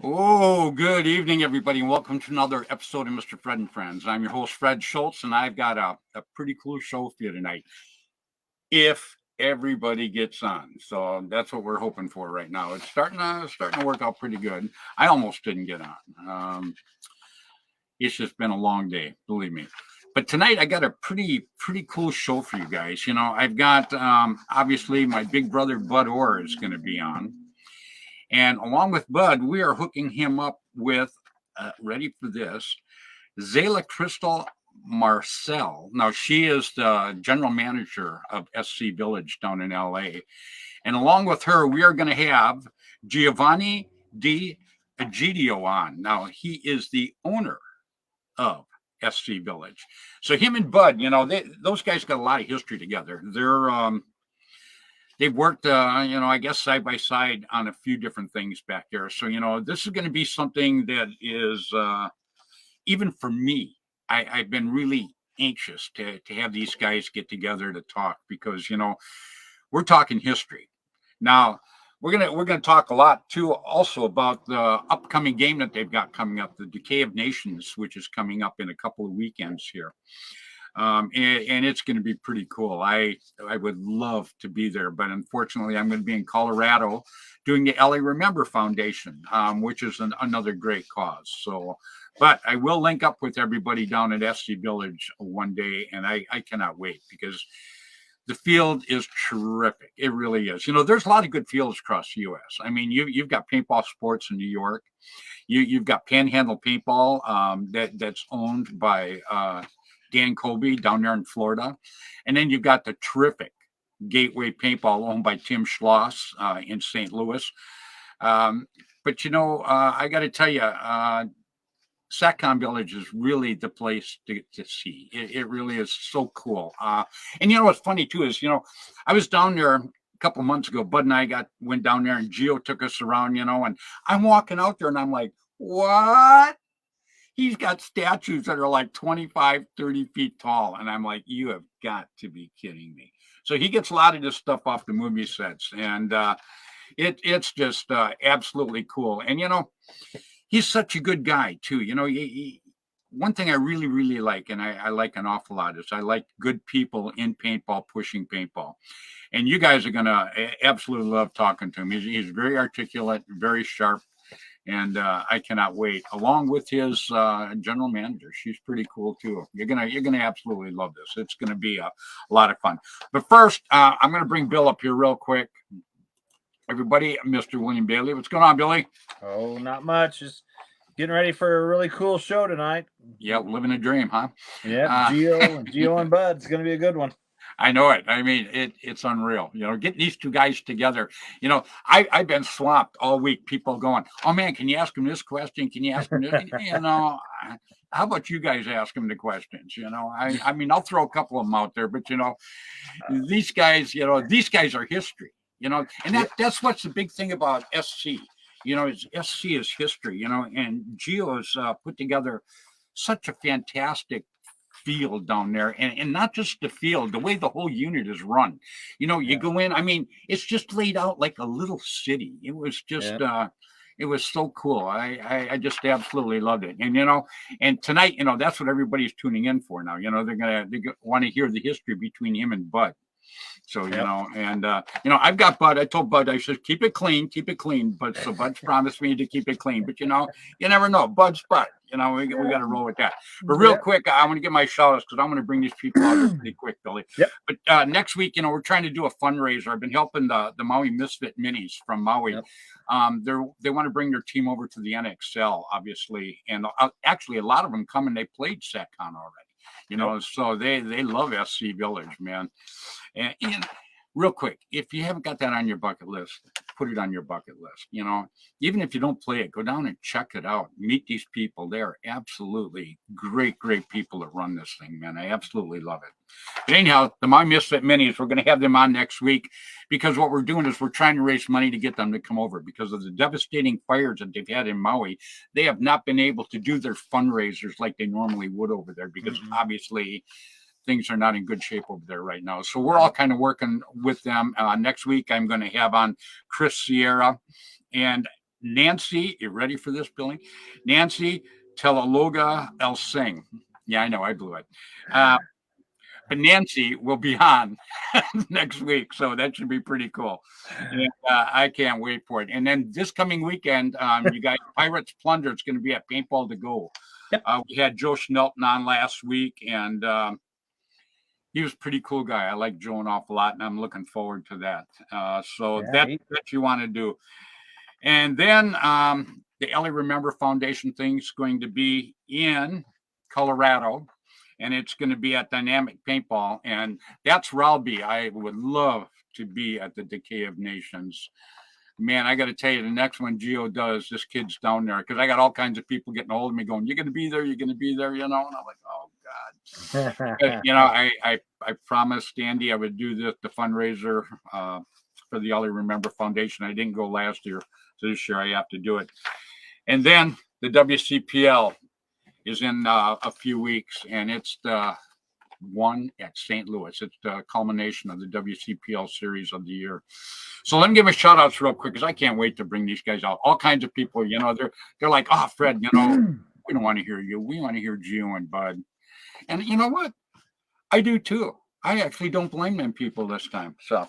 Oh, good evening, everybody, and welcome to another episode of Mr. Fred and Friends. I'm your host, Fred Schultz, and I've got a pretty cool show for you tonight, if everybody gets on. So that's what we're hoping for right now. It's starting to work out pretty good. I almost didn't get on. It's just been a long day, believe me. But tonight I got a pretty cool show for you guys. You know, I've got obviously my big brother Bud Orr is going to be on. And along with Bud, we are hooking him up with, ready for this, Zayla Crystal Marcel. Now, she is the general manager of SC Village down in LA. And along with her, we are going to have Giovanni Di Egidio on. Now, he is the owner of SC Village. So him and Bud, you know, those guys got a lot of history together. They've worked, I guess side by side on a few different things back there. So, you know, this is going to be something that is, even for me, I've been really anxious to have these guys get together to talk because, you know, we're talking history. Now, we're gonna talk a lot too, also about the upcoming game that they've got coming up, the Decay of Nations, which is coming up in a couple of weekends here. And it's going to be pretty cool. I would love to be there, but unfortunately, I'm going to be in Colorado doing the LA Remember Foundation, which is another great cause. So, but I will link up with everybody down at SC Village one day, and I cannot wait because the field is terrific. It really is. You know, there's a lot of good fields across the U.S. I mean, you've got paintball sports in New York. You've got Panhandle Paintball that's owned by Dan Colby down there in Florida. And then you've got the terrific Gateway Paintball owned by Tim Schloss in St. Louis. But, you know, I got to tell you, Satcom Village is really the place to see. It really is so cool. And, you know, what's funny, too, is, you know, I was down there a couple of months ago. Bud and I went down there and Gio took us around, you know, and I'm walking out there and I'm like, what? He's got statues that are like 25, 30 feet tall. And I'm like, you have got to be kidding me. So he gets a lot of this stuff off the movie sets. And it's just absolutely cool. And, you know, he's such a good guy, too. You know, one thing I really, really like, and I like an awful lot, is I like good people in paintball, pushing paintball. And you guys are going to absolutely love talking to him. He's very articulate, very sharp. And I cannot wait. Along with his general manager, she's pretty cool too. You're gonna absolutely love this. It's gonna be a lot of fun. But first, I'm gonna bring Bill up here real quick. Everybody, Mr. William Bailey, what's going on, Billy? Oh, not much. Just getting ready for a really cool show tonight. Yeah, living a dream, huh? Yeah, Gio and Bud. It's gonna be a good one. I know it. I mean, it's unreal. You know, getting these two guys together. You know, I've been swamped all week. People going, oh man, can you ask him this question? Can you ask him this? You know, how about you guys ask him the questions? You know, I mean, I'll throw a couple of them out there, but you know, these guys are history. You know, and that's what's the big thing about SC. You know, SC is history. You know, and Gio has put together such a fantastic field down there, and not just the field, the way the whole unit is run. You know, you go in, I mean, it's just laid out like a little city. It was just it was so cool. I just absolutely loved it. And you know, and tonight, you know, that's what everybody's tuning in for now. You know, they're gonna want to hear the history between him and Bud. So, Yep. I've got Bud. I told Bud, I said, keep it clean. But so Bud's promised me to keep it clean. But, you never know. Bud's Bud. We got to roll with that. But real quick, I want to get my shout outs because I'm going to bring these people out here pretty quick, Billy. Yep. But next week, we're trying to do a fundraiser. I've been helping the Maui Misfit Minis from Maui. Yep. They want to bring their team over to the NXL, obviously. And actually, a lot of them come and they played SatCon already. So they love SC Village, man. And real quick, if you haven't got that on your bucket list, put it on your bucket list. Even if you don't play it, go down and check it out. Meet these people. They are absolutely great people that run this thing, man. I absolutely love it. But anyhow, the My Misfit Minis, we're going to have them on next week because what we're doing is we're trying to raise money to get them to come over because of the devastating fires that they've had in Maui. They have not been able to do their fundraisers like they normally would over there because obviously things are not in good shape over there right now. So we're all kind of working with them. Next week, I'm going to have on Chris Sierra and Nancy. You ready for this, Billy? Nancy Telaloga El Singh. Yeah, I know, I blew it. But Nancy will be on next week, so that should be pretty cool. And, I can't wait for it. And then this coming weekend, you guys, Pirates Plunder, it's going to be at Paintball to Go. Yep. We had Joe Schnelton on last week, and he was a pretty cool guy. I like Joe an awful lot, and I'm looking forward to that. That's what you want to do. And then the Ellie Remember Foundation thing's going to be in Colorado. And it's going to be at Dynamic Paintball. And that's where I'll be. I would love to be at the Decay of Nations. Man, I got to tell you, the next one Geo does, this kid's down there. Because I got all kinds of people getting a hold of me going, you're going to be there, you're going to be there, And I'm like, oh, God. But, I promised Andy I would do the fundraiser for the Ellie Remember Foundation. I didn't go last year. So this year I have to do it. And then the WCPL is in a few weeks, and it's the one at St. Louis. It's the culmination of the WCPL series of the year. So let me give a shout outs real quick because I can't wait to bring these guys out. All kinds of people, they're like, oh, Fred, we don't want to hear you. We want to hear Gio and Bud. And you know what? I do too. I actually don't blame them people this time. So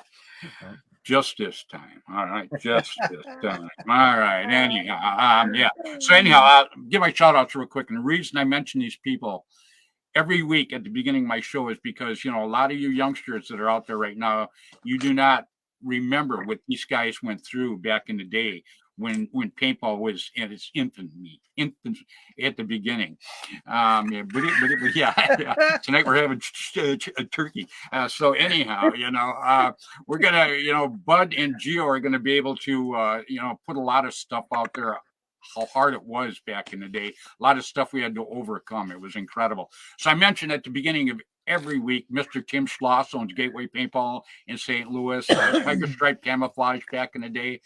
just this time. All right. Just this time. All right. Anyhow, yeah. So anyhow, I'll give my shout outs real quick. And the reason I mention these people every week at the beginning of my show is because, a lot of you youngsters that are out there right now, you do not remember what these guys went through back in the day when paintball was in its infancy at the beginning. Tonight we're having a turkey. So anyhow, we're gonna, Bud and Gio are gonna be able to, put a lot of stuff out there. How hard it was back in the day. A lot of stuff we had to overcome. It was incredible. So I mentioned at the beginning of every week, Mr. Tim Schloss owns Gateway Paintball in St. Louis. Tiger Stripe Camouflage back in the day.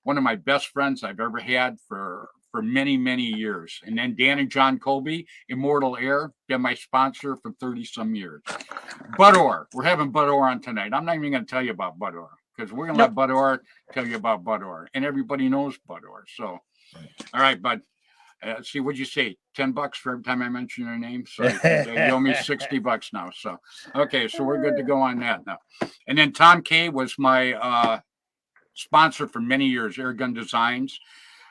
One of my best friends I've ever had for many, many years. And then Dan and John Colby, Immortal Air, been my sponsor for 30-some years. Bud Orr. We're having Bud Orr on tonight. I'm not even going to tell you about Bud Orr because we're going to let Bud Orr tell you about Bud Orr. And everybody knows Bud Orr. So, all right, Bud. See, what'd you say? $10 for every time I mention your name? So you owe me $60 now. So, okay, so we're good to go on that now. And then Tom K was my sponsor for many years, Airgun Designs.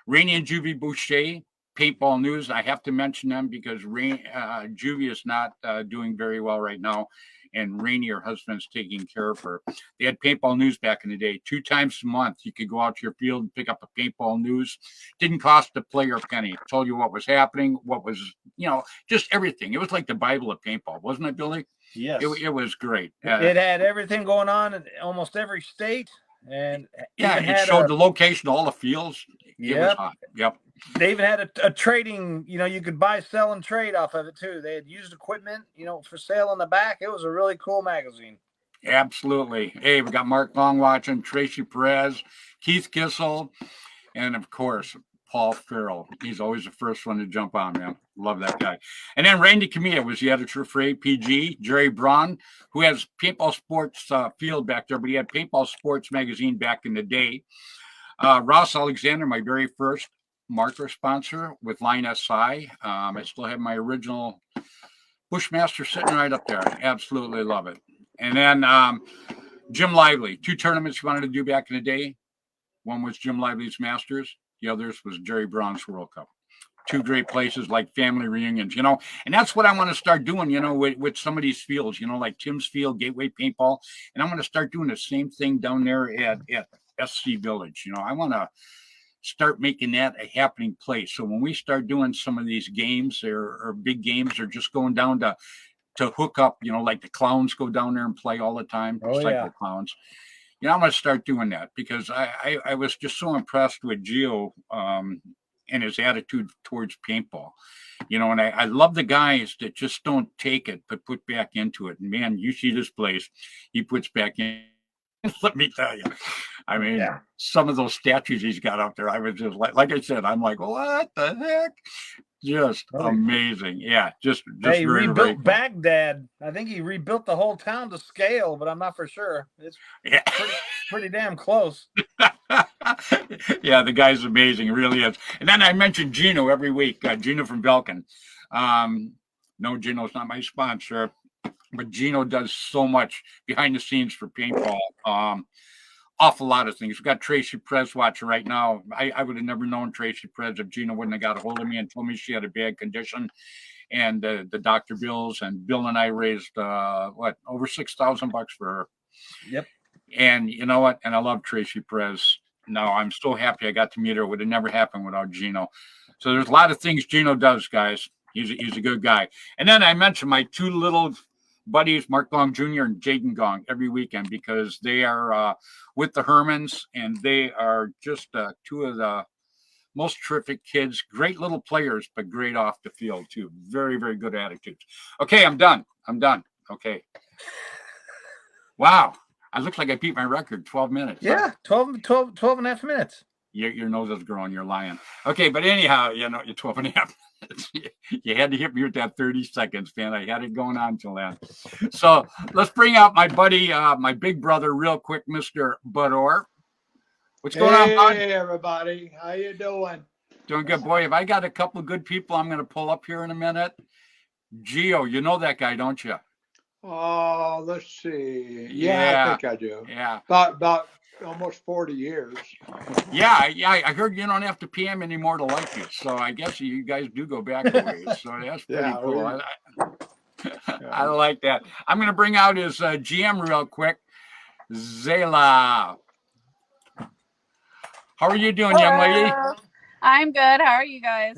Rainey and Juvie Boucher, Paintball News. I have to mention them because Juvie is not doing very well right now. And Rainey, her husband's taking care of her. They had Paintball News back in the day. 2 times a month, you could go out to your field and pick up a Paintball News. Didn't cost a player a penny. It told you what was happening, what was, just everything. It was like the Bible of paintball, wasn't it, Billy? Yes. It was great. It had everything going on in almost every state. And it showed the location of all the fields. It was hot. Yep. They even had a trading, you could buy, sell, and trade off of it too. They had used equipment, for sale on the back. It was a really cool magazine. Absolutely. Hey, we got Mark Long watching, Tracy Perez, Keith Kissel, and of course, Paul Farrell. He's always the first one to jump on, man. Love that guy. And then Randy Camilla was the editor for APG. Jerry Braun, who has Paintball Sports Field back there, but he had Paintball Sports Magazine back in the day. Ross Alexander, my very first marker sponsor with Line SI. I still have my original Bushmaster sitting right up there. Absolutely love it. And then Jim Lively, 2 tournaments he wanted to do back in the day. One was Jim Lively's Masters. The others was Jerry Brown's World Cup. 2 great places, like family reunions, and that's what I want to start doing, with some of these fields, like Tim's Field, Gateway Paintball. And I'm going to start doing the same thing down there at SC Village. I want to start making that a happening place. So when we start doing some of these games or big games, or just going down to hook up, like the clowns go down there and play all the time, cycle clowns. I'm going to start doing that, because I was just so impressed with Gio and his attitude towards paintball. And I love the guys that just don't take it, but put back into it. And man, you see this place, he puts back in. Let me tell you, I mean, some of those statues he's got up there, I was just like I said, I'm like, what the heck? Just amazing. Yeah, just he very, rebuilt very cool. Baghdad. I think he rebuilt the whole town to scale, but I'm not for sure. It's pretty damn close. Yeah, the guy's amazing. He really is. And then I mentioned Gino every week. Gino from Belkin. No, Gino's not my sponsor, but Gino does so much behind the scenes for paintball. Awful lot of things. We've got Tracy Prez watching right now. I would have never known Tracy Prez if Gino wouldn't have got a hold of me and told me she had a bad condition, and the doctor bills, and Bill and I raised over $6,000 for her. Yep. And you know what? And I love Tracy Perez. No, I'm so happy I got to meet her. It would have never happened without Gino. So there's a lot of things Gino does, guys. He's a good guy. And then I mentioned my 2 little buddies, Mark Gong Jr. and Jaden Gong, every weekend, because they are with the Hermans, and they are just 2 of the most terrific kids. Great little players, but great off the field too. Very, very good attitudes. Okay, I'm done. Okay. Wow. I look like I beat my record, 12 minutes. Yeah, 12 and a half minutes. Your nose is growing. You're lying. Okay, but anyhow, you're 12 and a half minutes. You had to hit me with that 30 seconds, man. I had it going on till then. So let's bring out my buddy, my big brother, real quick, Mr. Bud Orr. What's going on, Bud? Hey, everybody. How you doing? Doing good, boy. If I got a couple of good people, I'm going to pull up here in a minute. Gio, you know that guy, don't you? Oh, let's see. Yeah, I think I do. Yeah. About almost 40 years. Yeah, I heard you don't have to PM anymore to like you. So I guess you guys do go back a ways. So that's pretty cool. I like that. I'm going to bring out his GM real quick. Zayla. How are you doing, young lady? I'm good. How are you guys?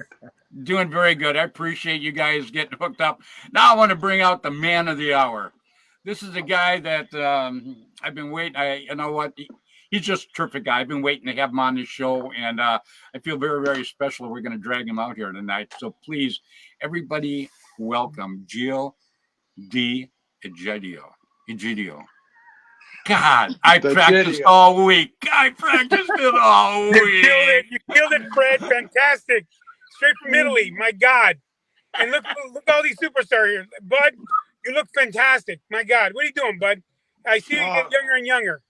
Doing very good. I appreciate you guys getting hooked up. Now I want to bring out the man of the hour. This is a guy that I've been waiting. You know what? He's just a terrific guy. I've been waiting to have him on this show, and I feel very, very special. We're going to drag him out here tonight. So please, everybody, welcome Gio Di Egidio. God, I practiced all week. You killed it, Fred. Fantastic. Straight from Italy. My God. And look all these superstars here. Bud, you look fantastic. My God. What are you doing, Bud? I see you get younger and younger.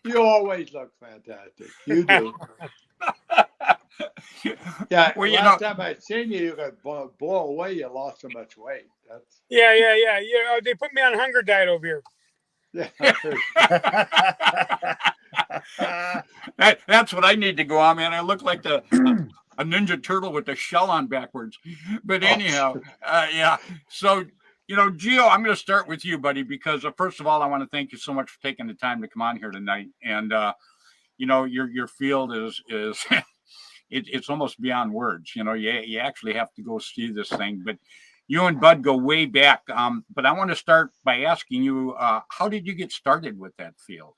You always look fantastic. You do. Yeah. Well, last time I seen you, got blow away. You lost so much weight. Yeah. They put me on a hunger diet over here. That's what I need to go on, man. I look like a Ninja Turtle with the shell on backwards. But anyhow, yeah. So, Gio, I'm going to start with you, buddy, because first of all, I want to thank you so much for taking the time to come on here tonight. And your field is it's almost beyond words. You actually have to go see this thing, but you and Bud go way back. But I want to start by asking you, how did you get started with that field?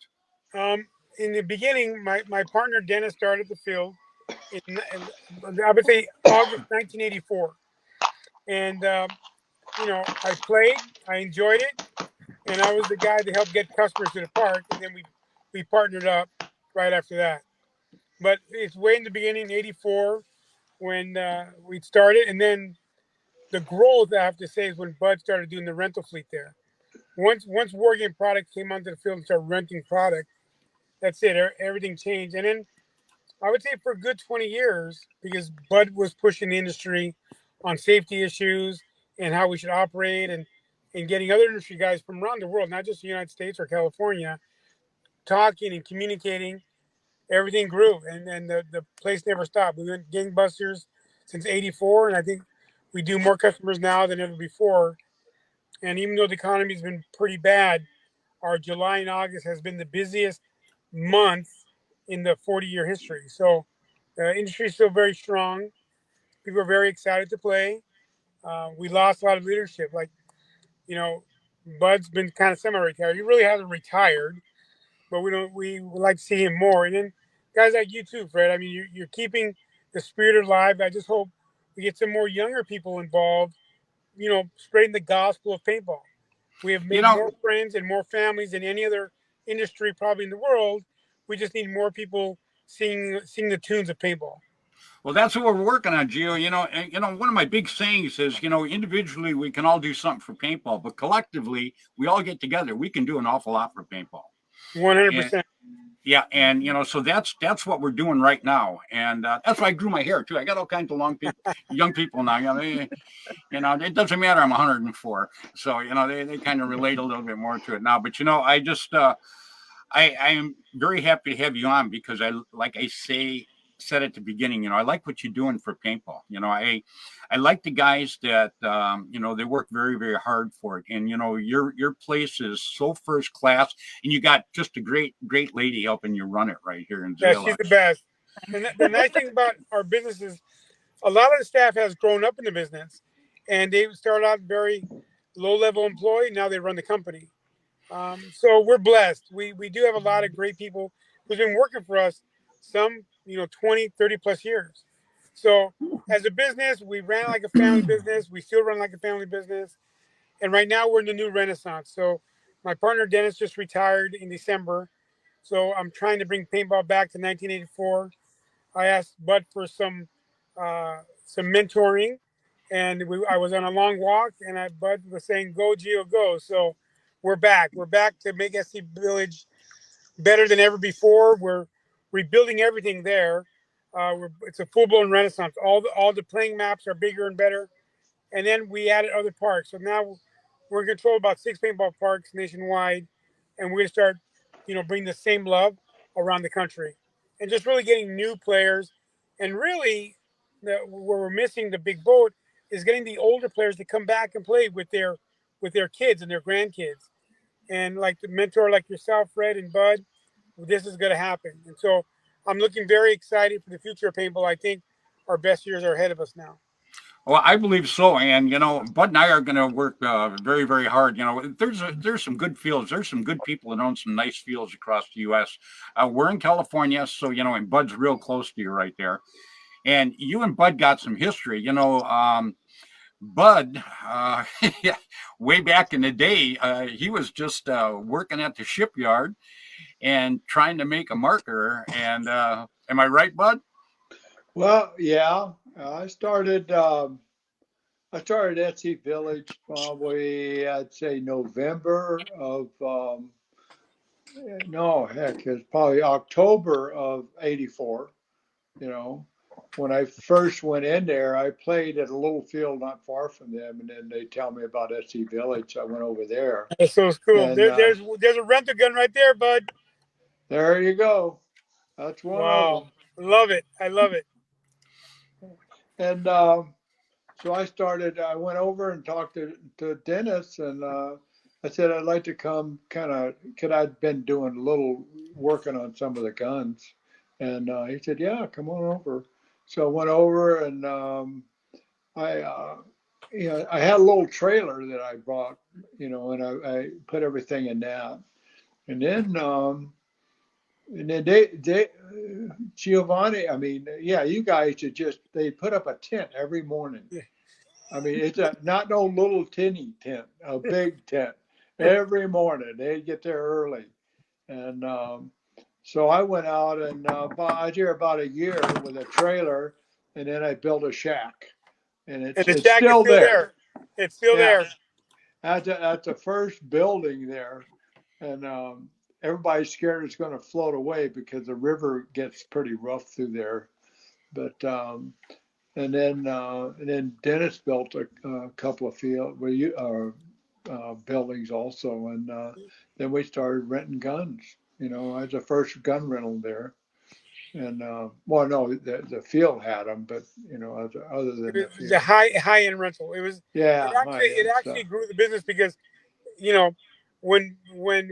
In the beginning, my partner Dennis started the field in I would say August 1984, and I played, I enjoyed it, and I was the guy to help get customers to the park, and then we partnered up right after that. But it's way in the beginning, '84, when we started, and then the growth, I have to say, is when Bud started doing the rental fleet there. Once War Game Product came onto the field and started renting product, that's it. Everything changed. And then I would say for a good 20 years, because Bud was pushing the industry on safety issues and how we should operate, and getting other industry guys from around the world, not just the United States or California, talking and communicating, everything grew, and the place never stopped. We went gangbusters since '84, and I think we do more customers now than ever before. And even though the economy's been pretty bad, our July and August has been the busiest month in the 40-year history. So the industry is still very strong. People are very excited to play. We lost a lot of leadership. Like, you know, Bud's been kind of semi-retired. He really hasn't retired, but we don't. We would like to see him more. And then guys like you too, Fred. I mean, you're keeping the spirit alive. I just hope we get some more younger people involved. Spreading the gospel of paintball. We have You made know, more friends and more families than any other industry probably in the world. We just need more people singing the tunes of paintball. well, that's what we're working on, Gio. One of my big sayings is, individually we can all do something for paintball, but collectively we all get together. We can do an awful lot for paintball. And 100%. yeah, and so that's what we're doing right now, and that's why I grew my hair too. I got all kinds of young people now. It doesn't matter. I'm 104, so they kind of relate a little bit more to it now. But I just I am very happy to have you on because like I said at the beginning, I like what you're doing for paintball. I like the guys that they work very, very hard for it. And your place is so first class, and you got just a great lady helping you run it right here in Yeah, Zayla. she's the best. And the nice thing about our business is a lot of the staff has grown up in the business, and they started out very low-level employee. Now they run the company. So we're blessed. We do have a lot of great people who've been working for us, some 20, 30 plus years. So as a business, we ran like a family business. We still run like a family business. And right now we're in the new renaissance. So my partner Dennis just retired in December. So I'm trying to bring paintball back to 1984. I asked Bud for some mentoring, and I was on a long walk, and Bud was saying, "Go, Geo, go!" So we're back. We're back to make SC Village better than ever before. We're rebuilding everything there. It's a full blown renaissance. All the playing maps are bigger and better, and then we added other parks. So now we're in control of about 6 paintball parks nationwide, and we're going to start, bring the same love around the country, and just really getting new players, and really, where we're missing the big boat is getting the older players to come back and play with their kids and their grandkids, and like the mentor like yourself, Fred and Bud, this is going to happen, and so I'm looking very excited for the future of paintball. I think our best years are ahead of us now. Well, I believe so, and Bud and I are going to work very, very hard. There's some good fields. There's some good people that own some nice fields across the U.S. We're in California, so and Bud's real close to you right there. And you and Bud got some history. Bud, way back in the day, he was just working at the shipyard and trying to make a marker. And am I right, Bud? Well, yeah, I started SC Village probably, I'd say November of, no, heck, it's probably October of '84. You know, when I first went in there, I played at a little field not far from them, and then they tell me about SC Village. I went over there, That's so cool. and There's a rental gun right there, Bud. there you go. That's one of Wow, them. love it. I love it. And so I went over and talked to Dennis, and I said I'd like to come because I'd been doing a little working on some of the guns. And he said, yeah, come on over. So I went over, and I, I had a little trailer that I bought, and I put everything in that. And then they Giovanni, I mean, yeah, you guys they put up a tent every morning. I mean, it's not no little tinny tent, a big tent. Every morning they'd get there early, and so I went out and I was here about a year with a trailer, and then I built a shack, and And the it's shack is still still there. there. It's still Yeah, there. at the first building there, and everybody's scared it's going to float away because the river gets pretty rough through there. But and then Dennis built a couple of buildings also, and then we started renting guns. I was the first gun rental there. And well, no, the field had them, but other than the It was a field, high end rental. yeah, high It end actually stuff. grew the business because when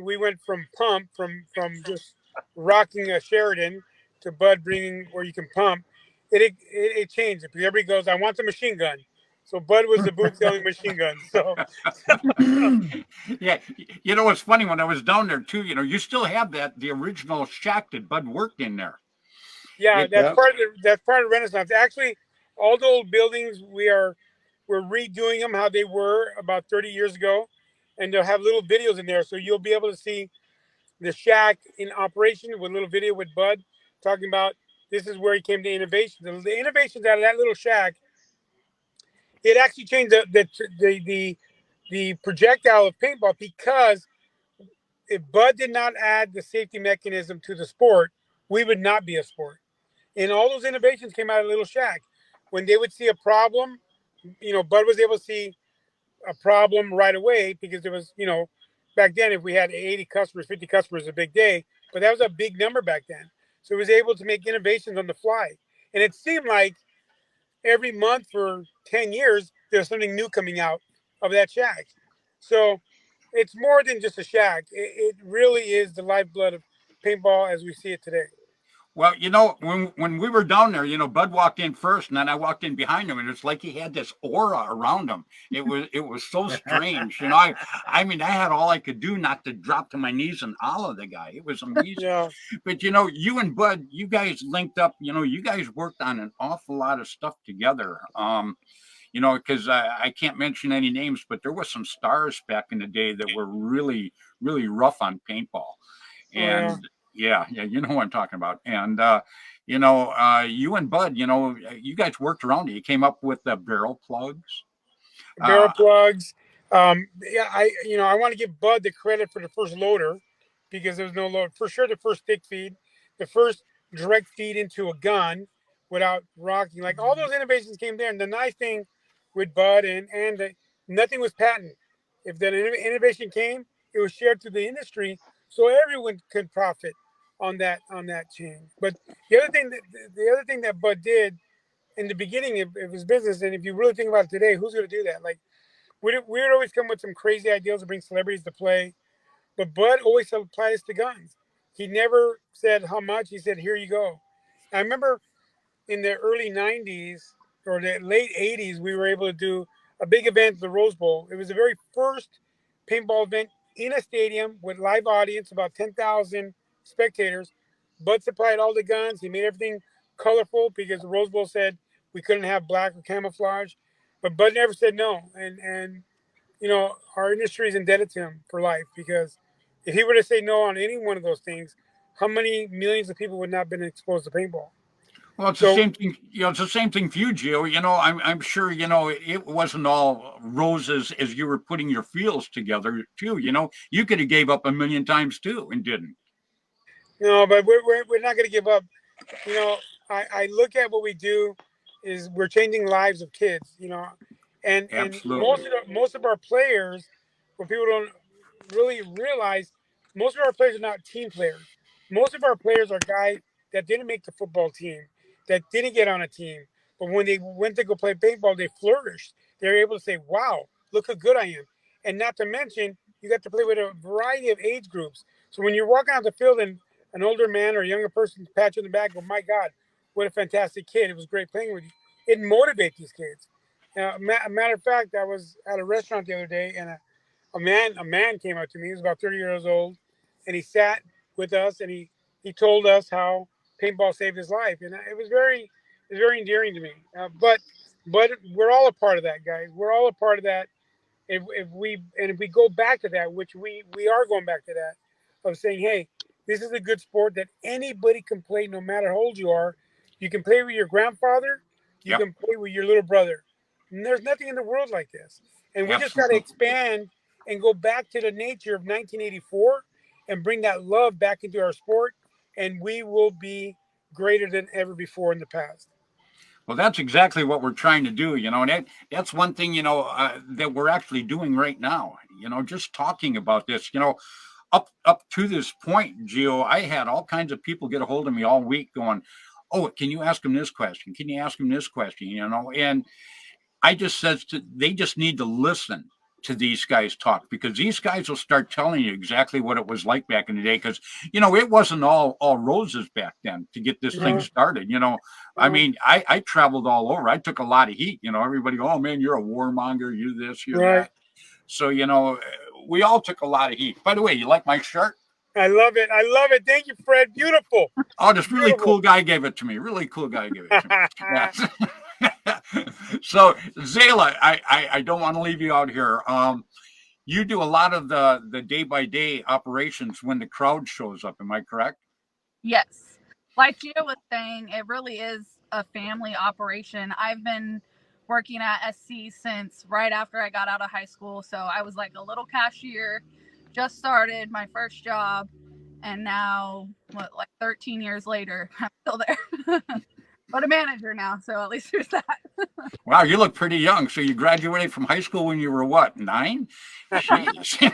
we went from pump from just rocking a Sheridan to Bud bringing where you can pump, it changed. Because everybody goes, I want the machine gun. So Bud was the booth selling machine guns. So Yeah, it's funny when I was down there too. You still have the original shack that Bud worked in there. yeah, It Yep. that's part of Renaissance. Actually, all the old buildings we're redoing them how they were about 30 years ago, and they'll have little videos in there, so you'll be able to see the shack in operation with a little video with Bud talking about this is where he came to innovation. The innovations out of that little shack, it actually changed the projectile of paintball because if Bud did not add the safety mechanism to the sport, we would not be a sport. And all those innovations came out of Little Shack. When they would see a problem, Bud was able to see a problem right away because there was, back then if we had 80 customers, 50 customers, a big day, but that was a big number back then. So he was able to make innovations on the fly. And it seemed like every month for 10 years, there's something new coming out of that shack. So it's more than just a shack. It really is the lifeblood of paintball as we see it today. Well, when we were down there, Bud walked in first, and then I walked in behind him, and it's like he had this aura around him. It was so strange. I mean, I had all I could do not to drop to my knees and holler the guy. It was amazing. Yeah. But you and Bud, you guys linked up. You guys worked on an awful lot of stuff together. Because I can't mention any names, but there were some stars back in the day that were really, really rough on paintball. Oh yeah. And yeah, you know what I'm talking about. And you and Bud, you guys worked around it. You came up with the barrel plugs. Barrel Uh, plugs. Yeah, I want to give Bud the credit for the first loader because there was no load. For sure, the first stick feed, the first direct feed into a gun without rocking. Like all those innovations came there. And the nice thing with Bud nothing was patent. If the innovation came, it was shared through the industry, so everyone could profit on that chain. But the other thing that Bud did in the beginning of his business, and if you really think about it today, who's going to do that? Like we'd always come with some crazy ideas to bring celebrities to play, but Bud always applied us to guns. He never said how much. He said, "Here you go." I remember in the early '90s or the late '80s, we were able to do a big event at the Rose Bowl. It was the very first paintball event in a stadium with live audience, about 10,000 spectators. Bud supplied all the guns. He made everything colorful because the Rose Bowl said we couldn't have black or camouflage. But Bud never said no. And our industry is indebted to him for life because if he were to say no on any one of those things, how many millions of people would not have been exposed to paintball? well, it's the So same thing. It's the same thing for you, Gio. I'm sure it wasn't all roses as you were putting your fields together too. You could have gave up a million times too and didn't. no, but we're not going to give up. you know, I look at what we do is we're changing lives of kids, and Absolutely. most of our players, what people don't really realize, most of our players are not team players. Most of our players are guys that didn't make the football team, that didn't get on a team, but when they went to go play paintball, they flourished. They were able to say, "Wow, look how good I am," and not to mention you got to play with a variety of age groups. So when you're walking out the field and an older man or a younger person pat you on the back, go, "My God, what a fantastic kid! It was great playing with you." It motivates these kids. A matter of fact, I was at a restaurant the other day, and a man came up to me. He was about 30 years old, and he sat with us, and he told us how paintball saved his life, and it was very endearing to me. But we're all a part of that, guys. We're all a part of that. If we go back to that, which we are going back to that, of saying, hey, this is a good sport that anybody can play, no matter how old you are. You can play with your grandfather, you Yep. can play with your little brother. And there's nothing in the world like this. And we just got to Absolutely. expand and go back to the nature of 1984 and bring that love back into our sport, and we will be greater than ever before in the past. Well, that's exactly what we're trying to do, and that's one thing, that we're actually doing right now, just talking about this, up to this point, Gio, I had all kinds of people get a hold of me all week going, "Oh, can you ask him this question? Can you ask him this question?" And I just says they just need to listen to these guys talk, because these guys will start telling you exactly what it was like back in the day. Because it wasn't all roses back then to get this thing started. I mean, I traveled all over. I took a lot of heat. Everybody, oh man, you're a warmonger. You this, you're Right. that. So we all took a lot of heat. By the way, you like my shirt? I love it. I love it. Thank you, Fred. Beautiful. Oh, this really Beautiful. cool guy gave it to me. Really cool guy gave it to me. Yes. So Zayla, I don't want to leave you out here. You do a lot of the day by day operations when the crowd shows up. Am I correct? Yes. Like Gio was saying, it really is a family operation. I've been working at SC since right after I got out of high school. So I was like a little cashier, just started my first job, and now, like 13 years later, I'm still there. But a manager now, so at least there's that. Wow, you look pretty young. So you graduated from high school when you were what, 9? Jeez.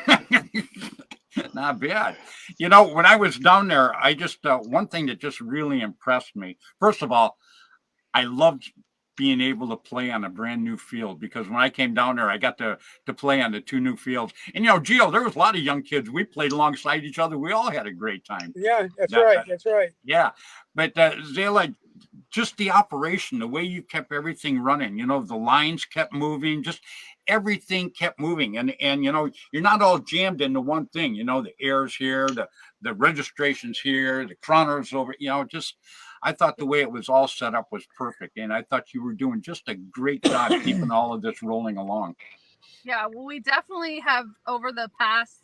Not bad. When I was down there, I just one thing that just really impressed me. First of all, I loved being able to play on a brand new field, because when I came down there, I got to play on the 2 new fields. And Gio, there was a lot of young kids. We played alongside each other. We all had a great time. Yeah, that's right. That's right. Yeah, but Zayla, just the operation, the way you kept everything running, the lines kept moving, just everything kept moving. And you're not all jammed into one thing, the air's here, the registration's here, the chrono's over, just, I thought the way it was all set up was perfect. And I thought you were doing just a great job keeping all of this rolling along. Yeah, well, we definitely have, over the past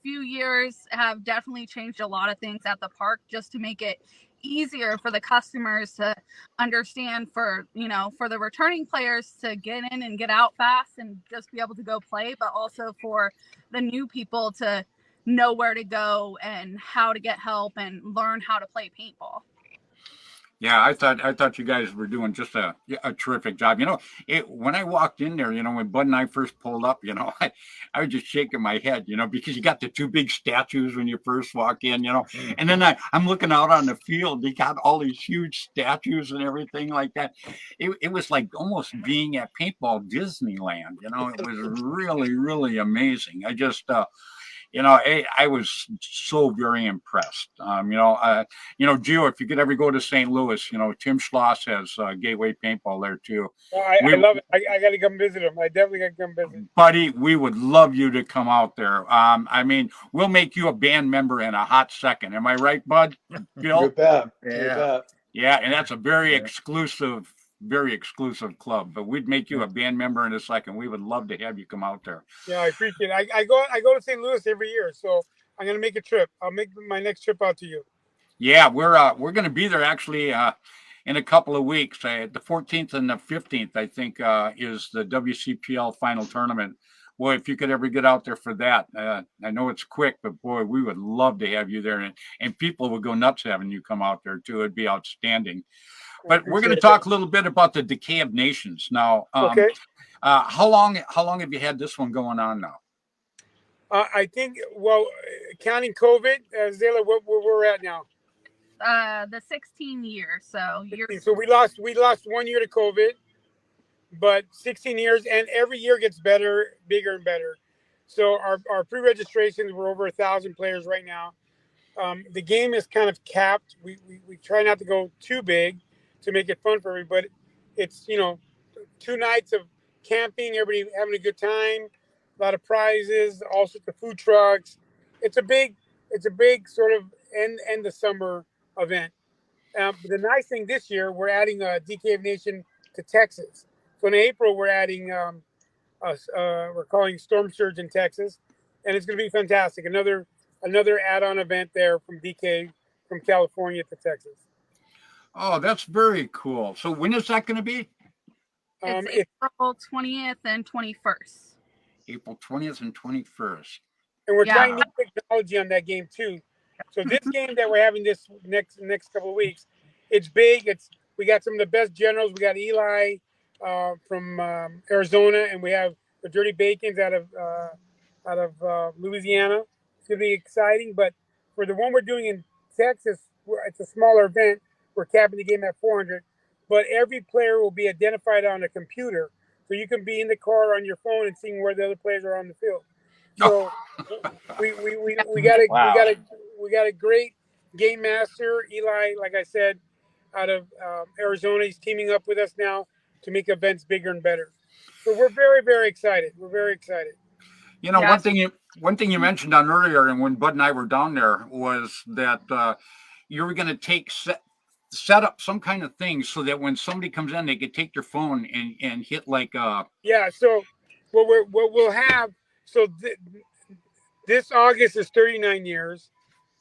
few years, have definitely changed a lot of things at the park just to make it easier for the customers to understand, for the returning players to get in and get out fast and just be able to go play, but also for the new people to know where to go and how to get help and learn how to play paintball. Yeah, I thought you guys were doing just a terrific job. When I walked in there, when Bud and I first pulled up, I was just shaking my head, because you got the 2 big statues when you first walk in, and then I'm looking out on the field. They got all these huge statues and everything like that. It was like almost being at Paintball Disneyland. It was really, really amazing. I just I was so very impressed. Gio, if you could ever go to St. Louis, Tim Schloss has Gateway Paintball there too. I love it. I got to come visit him. I definitely got to come visit. Buddy, we would love you to come out there. We'll make you a band member in a hot second. Am I right, Bud? Bill? You bet. Yeah. You bet. Yeah, and that's a very exclusive club, but we'd make you a band member in a second. We would love to have you come out there. Yeah, I appreciate it. I go to St. Louis every year, so I'm gonna make a trip. I'll make my next trip out to you. Yeah, we're gonna be there actually in a couple of weeks. The 14th and the 15th, I think, is the WCPL final tournament. Boy, if you could ever get out there for that, I know it's quick, but boy, we would love to have you there, and people would go nuts having you come out there too. It'd be outstanding. But we're going to talk a little bit about the Decay of Nations now. Okay. How long have you had this one going on now? I think, well, counting COVID, Zayla, where we're at now? The 16 years. So we lost 1 year to COVID, but 16 years, and every year gets better, bigger and better. So our pre-registrations, we're over 1,000 players right now. The game is kind of capped. We try not to go too big to make it fun for everybody. It's 2 nights of camping, everybody having a good time, a lot of prizes, all sorts of food trucks. It's a big sort of end the summer event. The nice thing this year, we're adding a Decay of Nation to Texas. So in April, we're adding we're calling Storm Surge in Texas, and it's going to be fantastic. Another add-on event there from DK from California to Texas. Oh, that's very cool. So when is that going to be? It's April 20th and 21st. April 20th and 21st. And we're trying new technology on that game too. So this game that we're having this next couple of weeks, it's big. We got some of the best generals. We got Eli from Arizona, and we have the Dirty Bacons out of Louisiana, It's going to be exciting. But for the one we're doing in Texas, it's a smaller event. We're capping the game at 400. But every player will be identified on a computer. So you can be in the car on your phone and seeing where the other players are on the field. So Wow. we got a great game master, Eli, like I said, out of Arizona. He's teaming up with us now to make events bigger and better. So we're very, very excited. We're very excited. You know, Yes. one thing you mentioned on earlier, and when Bud and I were down there, was that you were going to set up some kind of thing so that when somebody comes in, they could take their phone and hit like Yeah. So what we'll have. So this August is 39 years.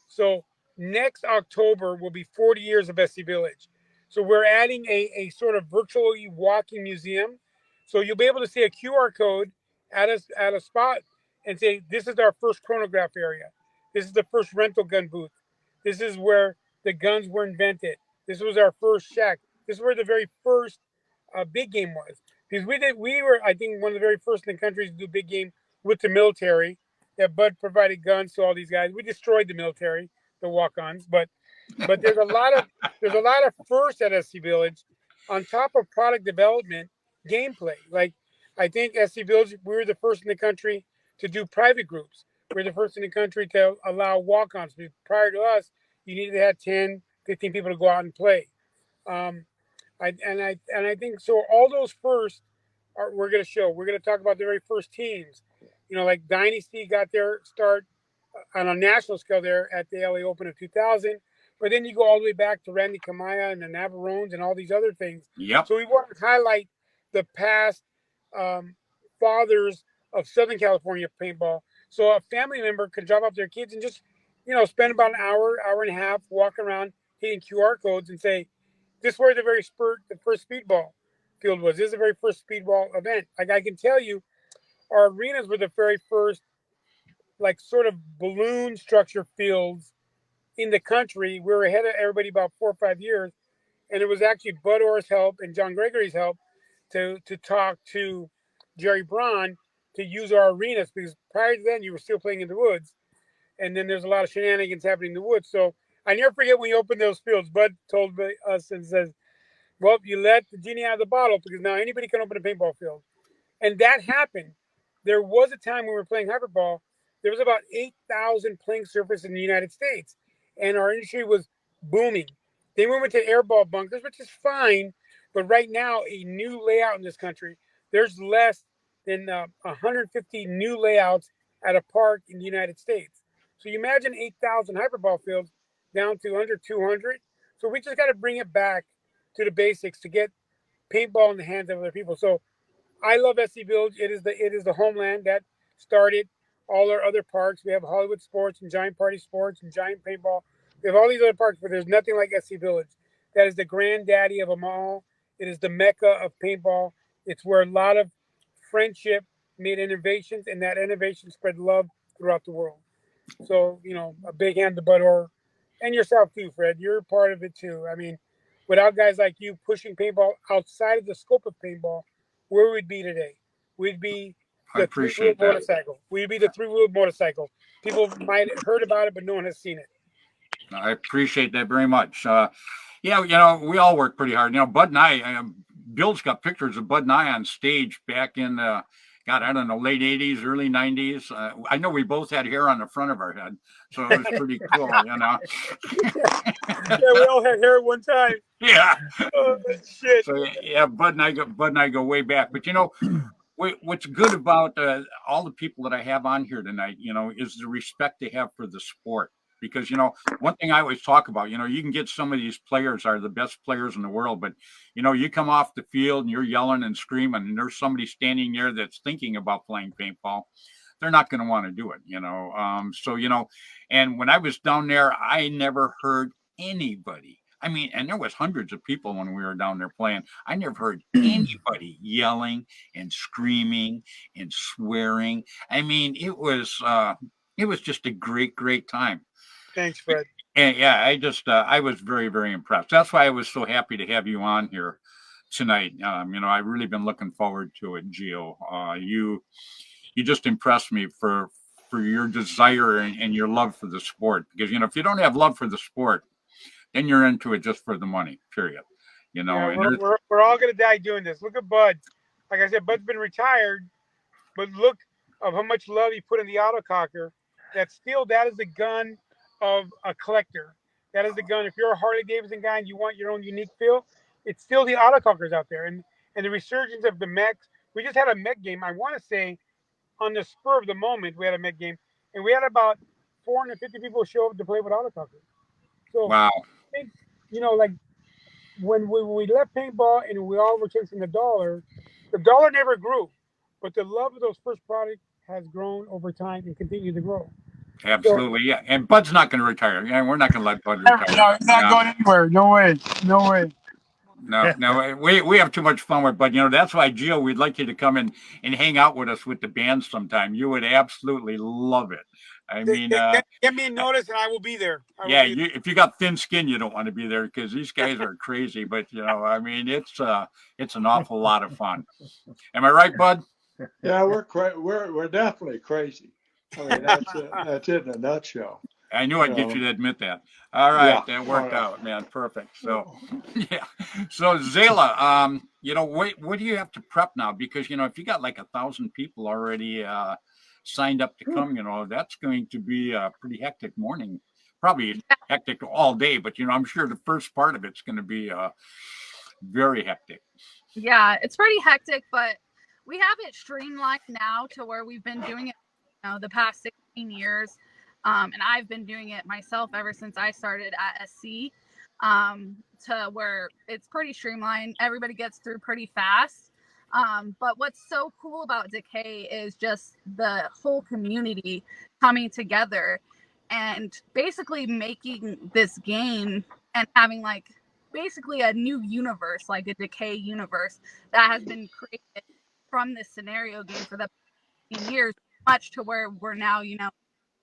So next October will be 40 years of SC Village. So we're adding a sort of virtually walking museum. So you'll be able to see a QR code at a spot and say, this is our first chronograph area. This is the first rental gun booth. This is where the guns were invented. This was our first shack. This is where the very first big game was. Because we were, I think, one of the very first in the country to do big game with the military. That Bud provided guns to all these guys. We destroyed the military, the walk-ons, but there's a lot of firsts at SC Village, on top of product development, gameplay. Like I think SC Village, we were the first in the country to do private groups. We're the first in the country to allow walk-ons. Prior to us, you needed to have 10, 15 people to go out and play. Um, I think so. All those first we're going to show. We're going to talk about the very first teams. You know, like Dynasty got their start on a national scale there at the LA Open of 2000. But then you go all the way back to Randy Kamaya and the Navarrones and all these other things. yep. So we want to highlight the past um, fathers of Southern California paintball. So a family member can drop off their kids and just, spend about an hour, hour and a half, walk around hitting QR codes and say, this is where the first speedball field was. This is the very first speedball event. Like I can tell you, our arenas were the very first, like sort of balloon structure fields in the country. We were ahead of everybody about 4 or 5 years, and it was actually Bud Orr's help and John Gregory's help to talk to Jerry Braun to use our arenas, because prior to then you were still playing in the woods, and then there's a lot of shenanigans happening in the woods. So I never forget when we opened those fields. Bud told us and says, "Well, you let the genie out of the bottle, because now anybody can open a paintball field." And that happened. There was a time when we were playing hyperball, there was about 8,000 playing surface in the United States, and our industry was booming. Then we went to airball bunkers, which is fine, but right now, a new layout in this country, there's less than 150 new layouts at a park in the United States. So you imagine 8,000 hyperball fields down to under 200. So we just got to bring it back to the basics to get paintball in the hands of other people. So I love SC Village. It is the homeland that started all our other parks. We have Hollywood Sports and Giant Party Sports and Giant Paintball. We have all these other parks, but there's nothing like SC Village. That is the granddaddy of them all. It is the mecca of paintball. It's where a lot of friendship made innovations, and that innovation spread love throughout the world. So, a big hand to Bud Orr and yourself too, Fred. You're part of it too. I mean, without guys like you pushing paintball outside of the scope of paintball, where would we be today? We'd be I the appreciate three-wheeled that. motorcycle. We'd be the three-wheeled motorcycle. People might have heard about it, but no one has seen it. I appreciate that very much. Yeah, we all work pretty hard. Bud and Bill's got pictures of Bud and I on stage back in, God, I don't know, late 80s, early 90s. I know we both had hair on the front of our head, so it was pretty cool, Yeah, we all had hair at one time. Yeah. Oh, shit. So yeah, Bud and I go way back. But what's good about all the people that I have on here tonight, is the respect they have for the sport. Because one thing I always talk about, you can get some of these players are the best players in the world, but you come off the field and you're yelling and screaming, and there's somebody standing there that's thinking about playing paintball. They're not going to want to do it, So and when I was down there, I never heard anybody. I mean, and there was hundreds of people when we were down there playing. I never heard anybody yelling and screaming and swearing. I mean, it was just a great, great time. Thanks, Fred. And yeah, I was very, very impressed. That's why I was so happy to have you on here tonight. I've really been looking forward to it, Gio. You just impressed me for for your desire and your love for the sport. Because, you know, if you don't have love for the sport, then you're into it just for the money, period. You know, Yeah, and there's, we're all gonna die doing this. Look at Bud. Like I said, Bud's been retired, but look of how much love he put in the autococker. That is the gun of a collector. That is the gun. If you're a Harley Davidson guy and you want your own unique feel, it's still the autocockers out there. And the resurgence of the mechs. We just had a mech game. I want to say on the spur of the moment we had a mech game, and we had about 450 people show up to play with autocockers. So wow. I think like when we left paintball and we all were chasing the dollar never grew, but the love of those first products has grown over time and continued to grow. So Absolutely, yeah. And Bud's not going to retire. Yeah, we're not going to let Bud no, retire. it's not Yeah, going anywhere. No way. No way. no. We have too much fun with Bud. You know, that's why, Gio, we'd like you to come in and hang out with us with the band sometime. You would absolutely love it. I mean, Get me a notice and I will be there. yeah, if you got thin skin, you don't want to be there because these guys are crazy. But you know, I mean, it's an awful lot of fun. Am I right, Bud? Yeah, we're definitely crazy. I mean, that's it in a nutshell. I knew I'd get you to admit that. All right, Yeah. that worked out, man. Perfect. So, yeah. So, Zayla, you know, what do you have to prep now? Because, you know, if you got like 1,000 people already signed up to come, you know, that's going to be a pretty hectic morning. Probably hectic all day, but, you know, I'm sure the first part of it's going to be very hectic. Yeah, it's pretty hectic, but we have it streamlined now to where we've been doing it, the past 16 years. And I've been doing it myself ever since I started at SC, to where it's pretty streamlined. Everybody gets through pretty fast. But what's so cool about Decay is just the whole community coming together and basically making this game and having like basically a new universe, like a Decay universe that has been created from this scenario game for the years, much to where we're now,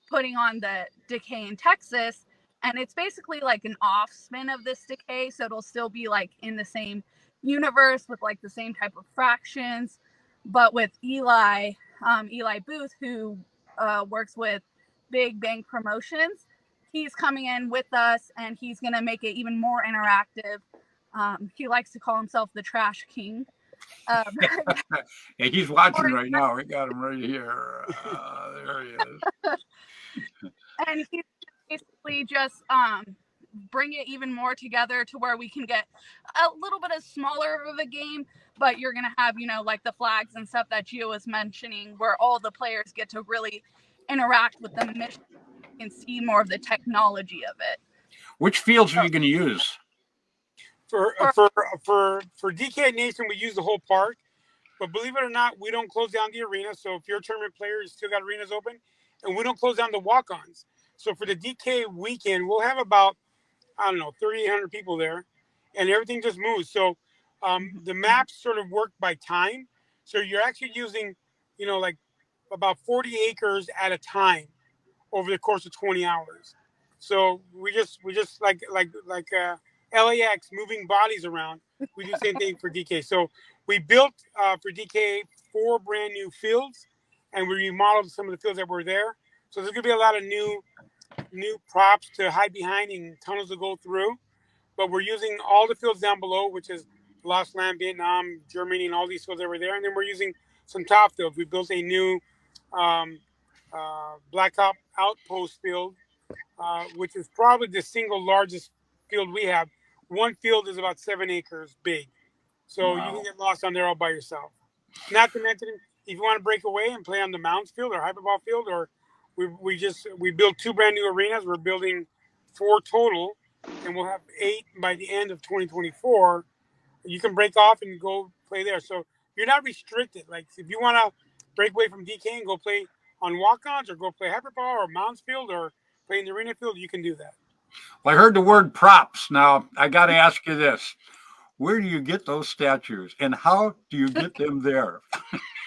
putting on the Decay in Texas, and it's basically like an off spin of this Decay, so it'll still be like in the same universe with like the same type of fractions, but with Eli Booth, who works with Big Bang Promotions. He's coming in with us, and he's gonna make it even more interactive. He likes to call himself the Trash King. Yeah, he's watching right now. We got him right here. There he is. And he's basically just bring it even more together to where we can get a little bit of smaller of a game, but you're gonna have like the flags and stuff that Gio was mentioning, where all the players get to really interact with the mission and see more of the technology of it. Which fields are you going to use? For DK Nation, we use the whole park. But believe it or not, we don't close down the arena. So if you're a tournament player, you still got arenas open. And we don't close down the walk-ons. So for the DK weekend, we'll have about, 3,800 people there. And everything just moves. So the maps sort of work by time. So you're actually using, like about 40 acres at a time over the course of 20 hours. So we just like LAX moving bodies around. We do the same thing for DK. So we built for DK 4 brand new fields, and we remodeled some of the fields that were there. So there's gonna be a lot of new props to hide behind and tunnels to go through. But we're using all the fields down below, which is Lost Land, Vietnam, Germany, and all these fields that were there. And then we're using some top fields. We built a new Black Op Outpost field, which is probably the single largest field we have. One field is about 7 acres big. So you can get lost on there all by yourself. Not to mention, if you want to break away and play on the Mounds field or Hyperball field, or we built 2 brand new arenas. We're building 4 total, and we'll have 8 by the end of 2024. You can break off and go play there. So you're not restricted. Like if you want to break away from DK and go play on walk-ons or go play Hyperball or Mounds field or play in the arena field, you can do that. Well, I heard the word props. Now, I got to ask you this. Where do you get those statues, and how do you get them there?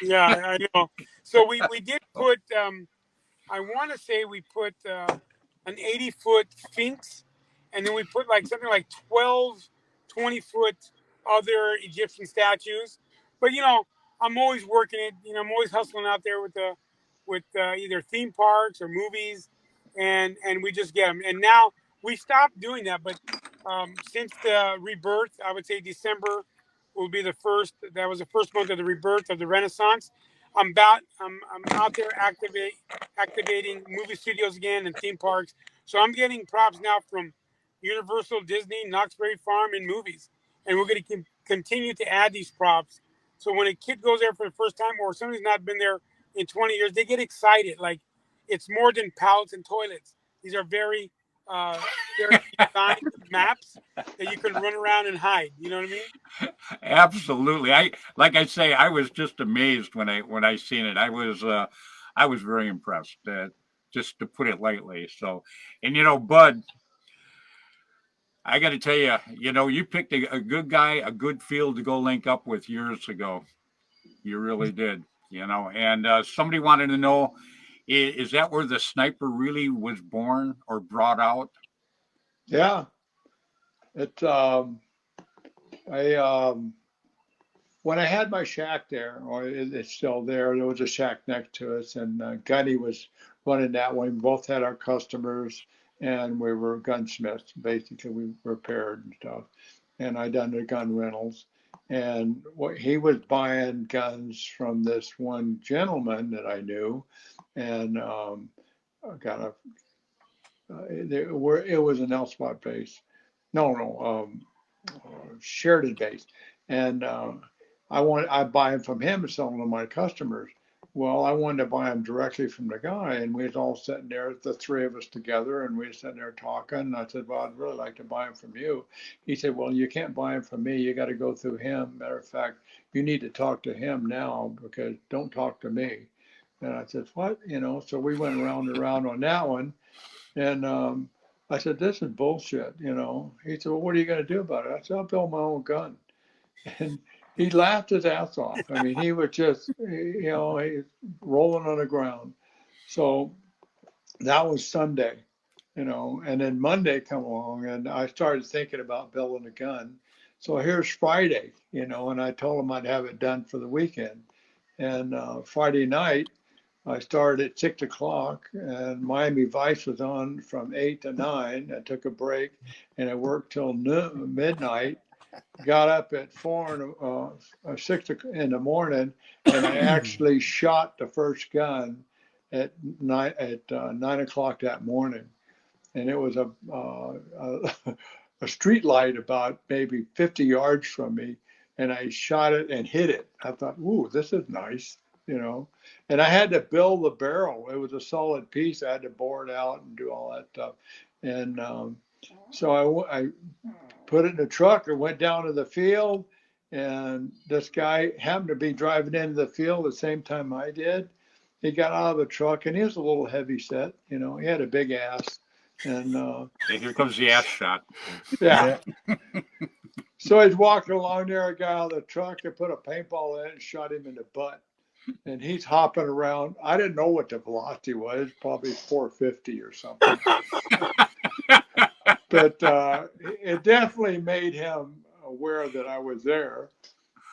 Yeah, I know. So we did put, I want to say we put an 80-foot Sphinx, and then we put like something like 12, 20-foot other Egyptian statues. But, I'm always working it. I'm always hustling out there with the with either theme parks or movies, and we just get them. And now we stopped doing that, but since the rebirth, I would say December will be the first. That was the first month of the rebirth of the Renaissance. I'm out there activating movie studios again and theme parks. So I'm getting props now from Universal, Disney, Knott's Berry Farm, and movies, and we're going to continue to add these props. So when a kid goes there for the first time, or somebody's not been there in 20 years, they get excited. Like, it's more than pallets and toilets. These are very designed maps that you can run around and hide. You know what I mean? Absolutely. Like I say, I was just amazed when I seen it. I was very impressed, just to put it lightly. So, and Bud, I got to tell you, you picked a good guy, a good field to go link up with years ago. You really did. And somebody wanted to know, is that where the sniper really was born or brought out? Yeah. It I when I had my shack there, or it's still there, there was a shack next to us, and Gunny was running that one. We both had our customers, and we were gunsmiths. Basically, we repaired and stuff. And I done the gun rentals. And what he was buying guns from this one gentleman that I knew, and got a it was an L spot base. No, Sheridan base, and I buy them from him and sell them to my customers. Well, I wanted to buy them directly from the guy, and we was all sitting there, the three of us together, and we were sitting there talking. And I said, "Well, I'd really like to buy them from you." He said, "Well, you can't buy them from me. You got to go through him. Matter of fact, you need to talk to him now, because don't talk to me." And I said, "What?" So we went around and around on that one, and I said, "This is bullshit." He said, "Well, what are you going to do about it?" I said, "I'll build my own gun." And he laughed his ass off. I mean, he was just, he rolling on the ground. So that was Sunday, and then Monday come along, and I started thinking about building a gun. So here's Friday, and I told him I'd have it done for the weekend. And Friday night, I started at 6 o'clock, and Miami Vice was on from 8 to 9. I took a break, and I worked till midnight. Got up at 6 in the morning, and I actually shot the first gun at 9 o'clock that morning. And it was a street light about maybe 50 yards from me, and I shot it and hit it. I thought, "Ooh, this is nice," And I had to build the barrel. It was a solid piece. I had to bore it out and do all that stuff. And so I put it in the truck and went down to the field. And this guy happened to be driving into the field the same time I did. He got out of the truck, and he was a little heavy set. He had a big ass. And Here comes the ass shot. yeah. So he's walking along there. I got out of the truck and put a paintball in it and shot him in the butt. And he's hopping around. I didn't know what the velocity was, probably 450 or something. But it definitely made him aware that I was there.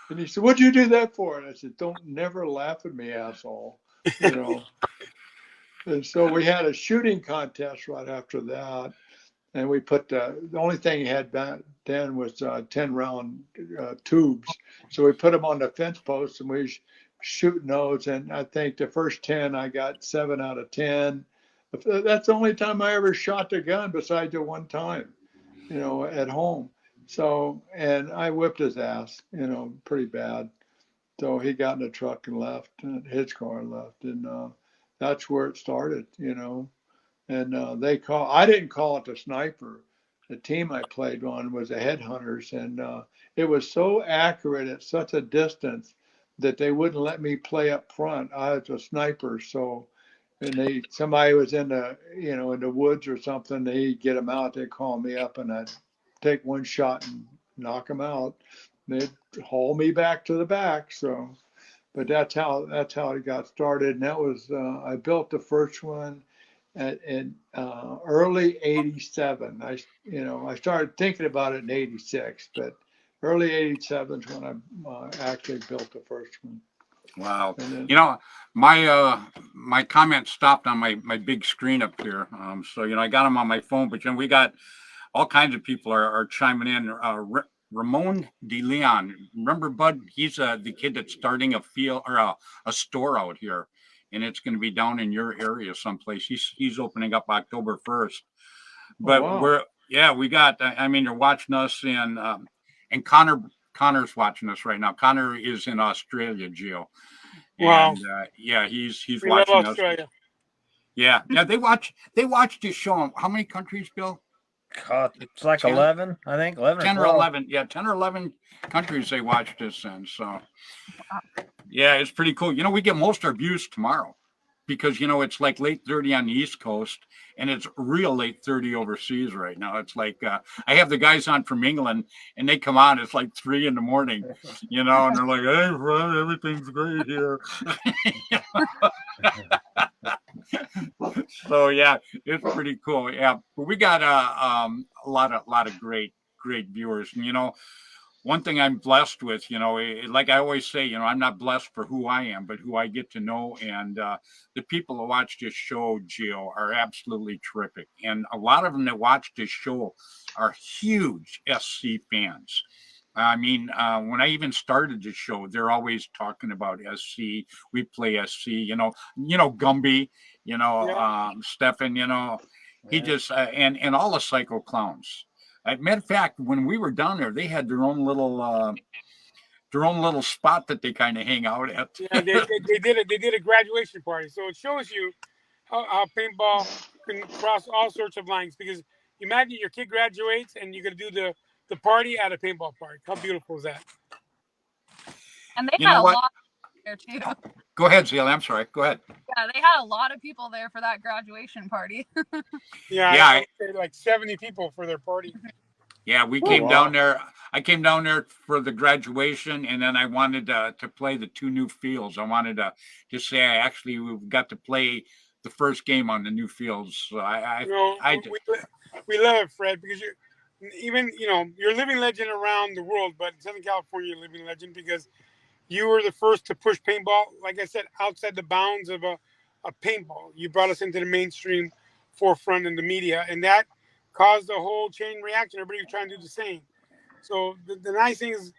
And he said, "What'd you do that for?" And I said, "Don't never laugh at me, asshole." And so we had a shooting contest right after that. And we put the only thing he had back then was 10 round tubes. So we put them on the fence posts, and we shooting those. And I think the first 10, I got 7 out of 10. That's the only time I ever shot the gun besides the one time, at home. So, and I whipped his ass, pretty bad. So he got in the truck and left, and his car left. And that's where it started, And I didn't call it the sniper. The team I played on was the headhunters. And it was so accurate at such a distance that they wouldn't let me play up front. I was a sniper. So, and somebody was in the woods or something, they'd get them out, they'd call me up, and I'd take one shot and knock them out. They'd haul me back to the back. So, but that's how it got started. And that was, I built the first one in early 87. I started thinking about it in 86, but early 87 is when I actually built the first one. Wow. And then, You know, my comment stopped on my big screen up here. So I got them on my phone, but we got all kinds of people are chiming in. Ramon De Leon, remember Bud? He's the kid that's starting a field or a store out here, and it's going to be down in your area someplace. He's opening up October 1st. oh, But wow. we got. I mean, you're watching us, and Connor's watching us right now. Connor is in Australia, Gio, Wow. and yeah, he's We love watching us. Australia. Yeah, they watch this show. How many countries, Bill? God, it's like 10? 11, I think, 11 or 10 or 12. 11. Yeah, 10 or 11 countries they watched this in. So yeah, it's pretty cool. We get most of our views tomorrow because it's like late 30 on the East Coast and it's real late 30 overseas right now. It's like I have the guys on from England and they come on, it's like 3 in the morning, and they're like, "Hey, Fred, everything's great here." So yeah, it's pretty cool. Yeah, but we got a lot of great viewers. And one thing I'm blessed with, like I always say, I'm not blessed for who I am, but who I get to know. And the people that watch this show, Gio, are absolutely terrific. And a lot of them that watch this show are huge SC fans. I mean, when I even started the show, they're always talking about SC. We play SC, Gumby, Yeah. Stefan, he Yeah. just and all the Psycho Clowns. Matter of fact, when we were down there, they had their own little spot that they kind of hang out at. Yeah, they did a graduation party, so it shows you how paintball can cross all sorts of lines. Because imagine your kid graduates and you're gonna do the party at a paintball park. How beautiful is that? And they You had know a what? lot there too. Go ahead, Zeal. I'm sorry. Go ahead. Yeah, they had a lot of people there for that graduation party. Yeah, Yeah, I would say like 70 people for their party. Yeah, we Oh, came wow. down there. I came down there for the graduation, and then I wanted to play the 2 new fields. I wanted to say I actually got to play the first game on the new fields. So You know, I did. we love it, Fred, because you're a living legend around the world, but in Southern California, you're a living legend because you were the first to push paintball, like I said, outside the bounds of a paintball. You brought us into the mainstream forefront in the media, and that caused a whole chain reaction. Everybody was trying to do the same. So the nice thing is,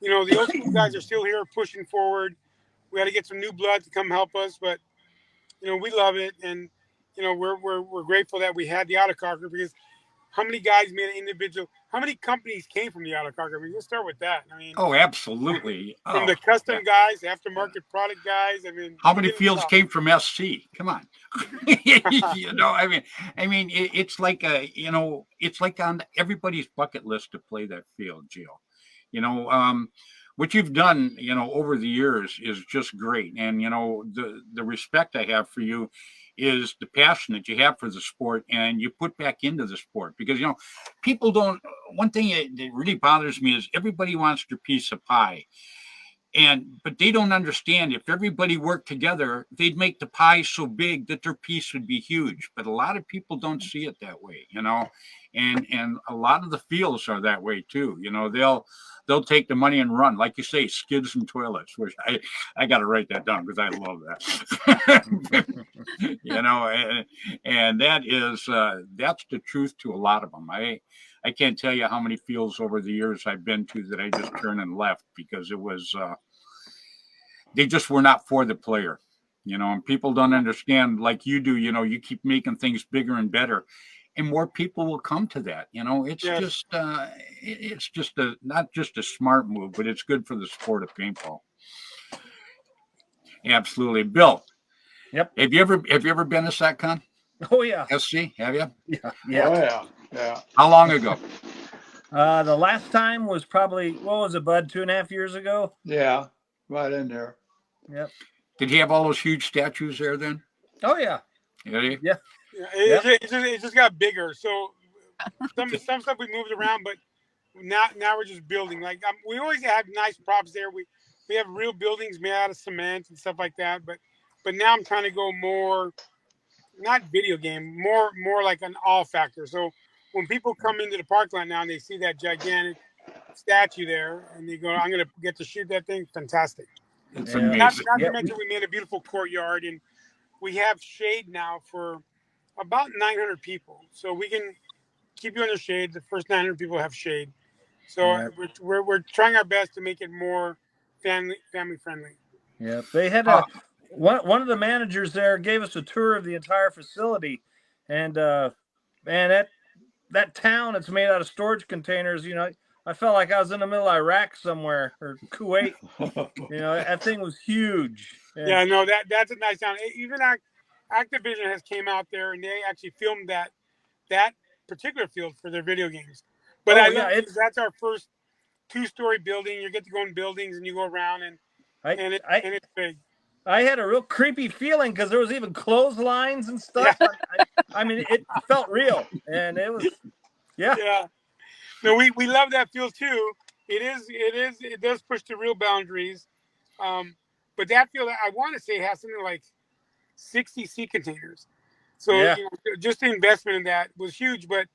the old school guys are still here pushing forward. We got to get some new blood to come help us, but we love it, and we're grateful that we had the autococker because how many guys made an individual? How many companies came from the autococker? I mean, let's start with that. I mean, Oh, absolutely. from Oh, the custom yeah. guys, aftermarket product guys. I mean, How you many didn't fields stop. came from SC? Come on. It's like it's like on everybody's bucket list to play that field, Gio. You know, what you've done, over the years is just great. And the respect I have for you is the passion that you have for the sport and you put back into the sport because people don't. One thing that really bothers me is everybody wants their piece of pie, but they don't understand if everybody worked together, they'd make the pie so big that their piece would be huge. But a lot of people don't see it that way, and a lot of the fields are that way too. They'll take the money and run, like you say, skids and toilets, which I got to write that down because I love that. And that's the truth to a lot of them. I can't tell you how many fields over the years I've been to that I just turned and left because it was they just were not for the player, and people don't understand like you do. You keep making things bigger and better, and more people will come to that. It's Yes. just it's just not just a smart move, but it's good for the sport of paintball. Absolutely, Bill. Yep. Have you ever been to SatCon? Oh yeah. SC? Have you? Yeah. Oh, Yeah. yeah. Yeah. How long ago? The last time was probably, what was it, Bud? 2.5 years ago. Yeah. Right in there. Yep. Did he have all those huge statues there then? Oh yeah. Yeah. Yeah. Yeah, Yep. it just got bigger. So some stuff we moved around, but now we're just building. Like we always have nice props there. We have real buildings made out of cement and stuff like that. But now I'm trying to go more, not video game, more like an all factor. So when people come into the park lot now and they see that gigantic statue there and they go, I'm gonna get to shoot that thing. Fantastic. It's Yeah. Not, amazing. not Yeah. to mention we made a beautiful courtyard, and we have shade now for about 900 people. So we can keep you under shade. The first 900 people have shade. So Yeah. we're trying our best to make it more family friendly. Yeah. They had Uh, one of the managers there gave us a tour of the entire facility, and man, that town, it's made out of storage containers. I felt like I was in the middle of Iraq somewhere, or Kuwait. That thing was huge. And Yeah, no, that's a nice sound. Even Activision has came out there and they actually filmed that particular field for their video games. But I oh yeah, love it because that's our first two-story building. You get to go in buildings and you go around I and I it's big. I had a real creepy feeling because there was even clotheslines and Yeah, stuff. I mean, it felt real, and it was, yeah. yeah. No, we love that field too. It does push the real boundaries. But that field, I want to say, has something like 60 sea containers. So Yeah. just the investment in that was huge. But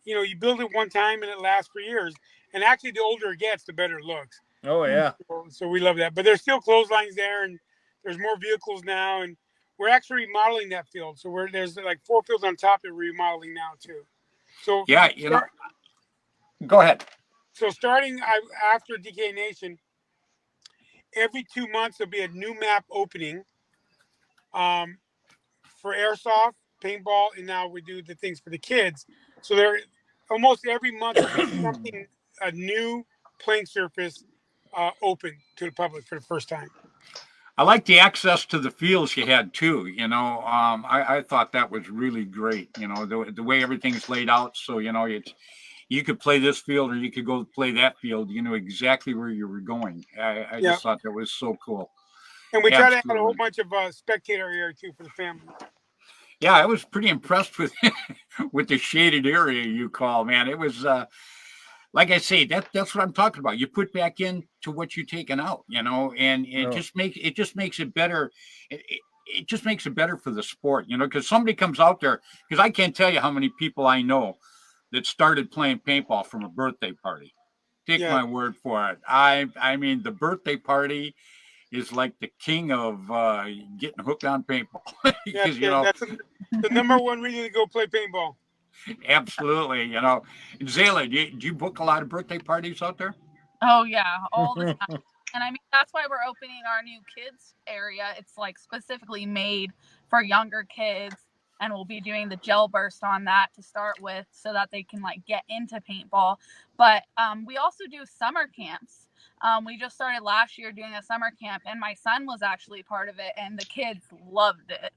you build it one time and it lasts for years. And actually, the older it gets, the better it looks. Oh yeah. So we love that. But there's still clotheslines there, and there's more vehicles now, and we're actually remodeling that field. So there's like 4 fields on top that we're remodeling now too. So yeah, go ahead. so starting after DK Nation, every 2 months there'll be a new map opening um, for airsoft, paintball, and now we do the things for the kids. So there, almost every month there'll be something, a new playing surface open to the public for the first time. I like the access to the fields you had too. I thought that was really great. The way everything's laid out, so you could play this field or you could go play that field. You know exactly where you were going. I Yeah, just thought that was so cool. and we try to add a whole Absolutely. bunch of spectator area too for the family. Yeah, I was pretty impressed with with the shaded area you call, man. It was like I say, that's what I'm talking about. You put back into what you're taking out, and it No. just makes it better. It just makes it better for the sport, because somebody comes out there, because I can't tell you how many people I know that started playing paintball from a birthday party. Take Yeah, my word for it. I mean, the birthday party is like the king of getting hooked on paintball yeah, because that's the number one reason to go play paintball. absolutely, Zayla, do you book a lot of birthday parties out there? Oh yeah, all the time. And I mean that's why we're opening our new kids area. It's like specifically made for younger kids, and we'll be doing the gel burst on that to start with so that they can like get into paintball. But we also do summer camps. We just started last year doing a summer camp, and my son was actually part of it, and the kids loved it.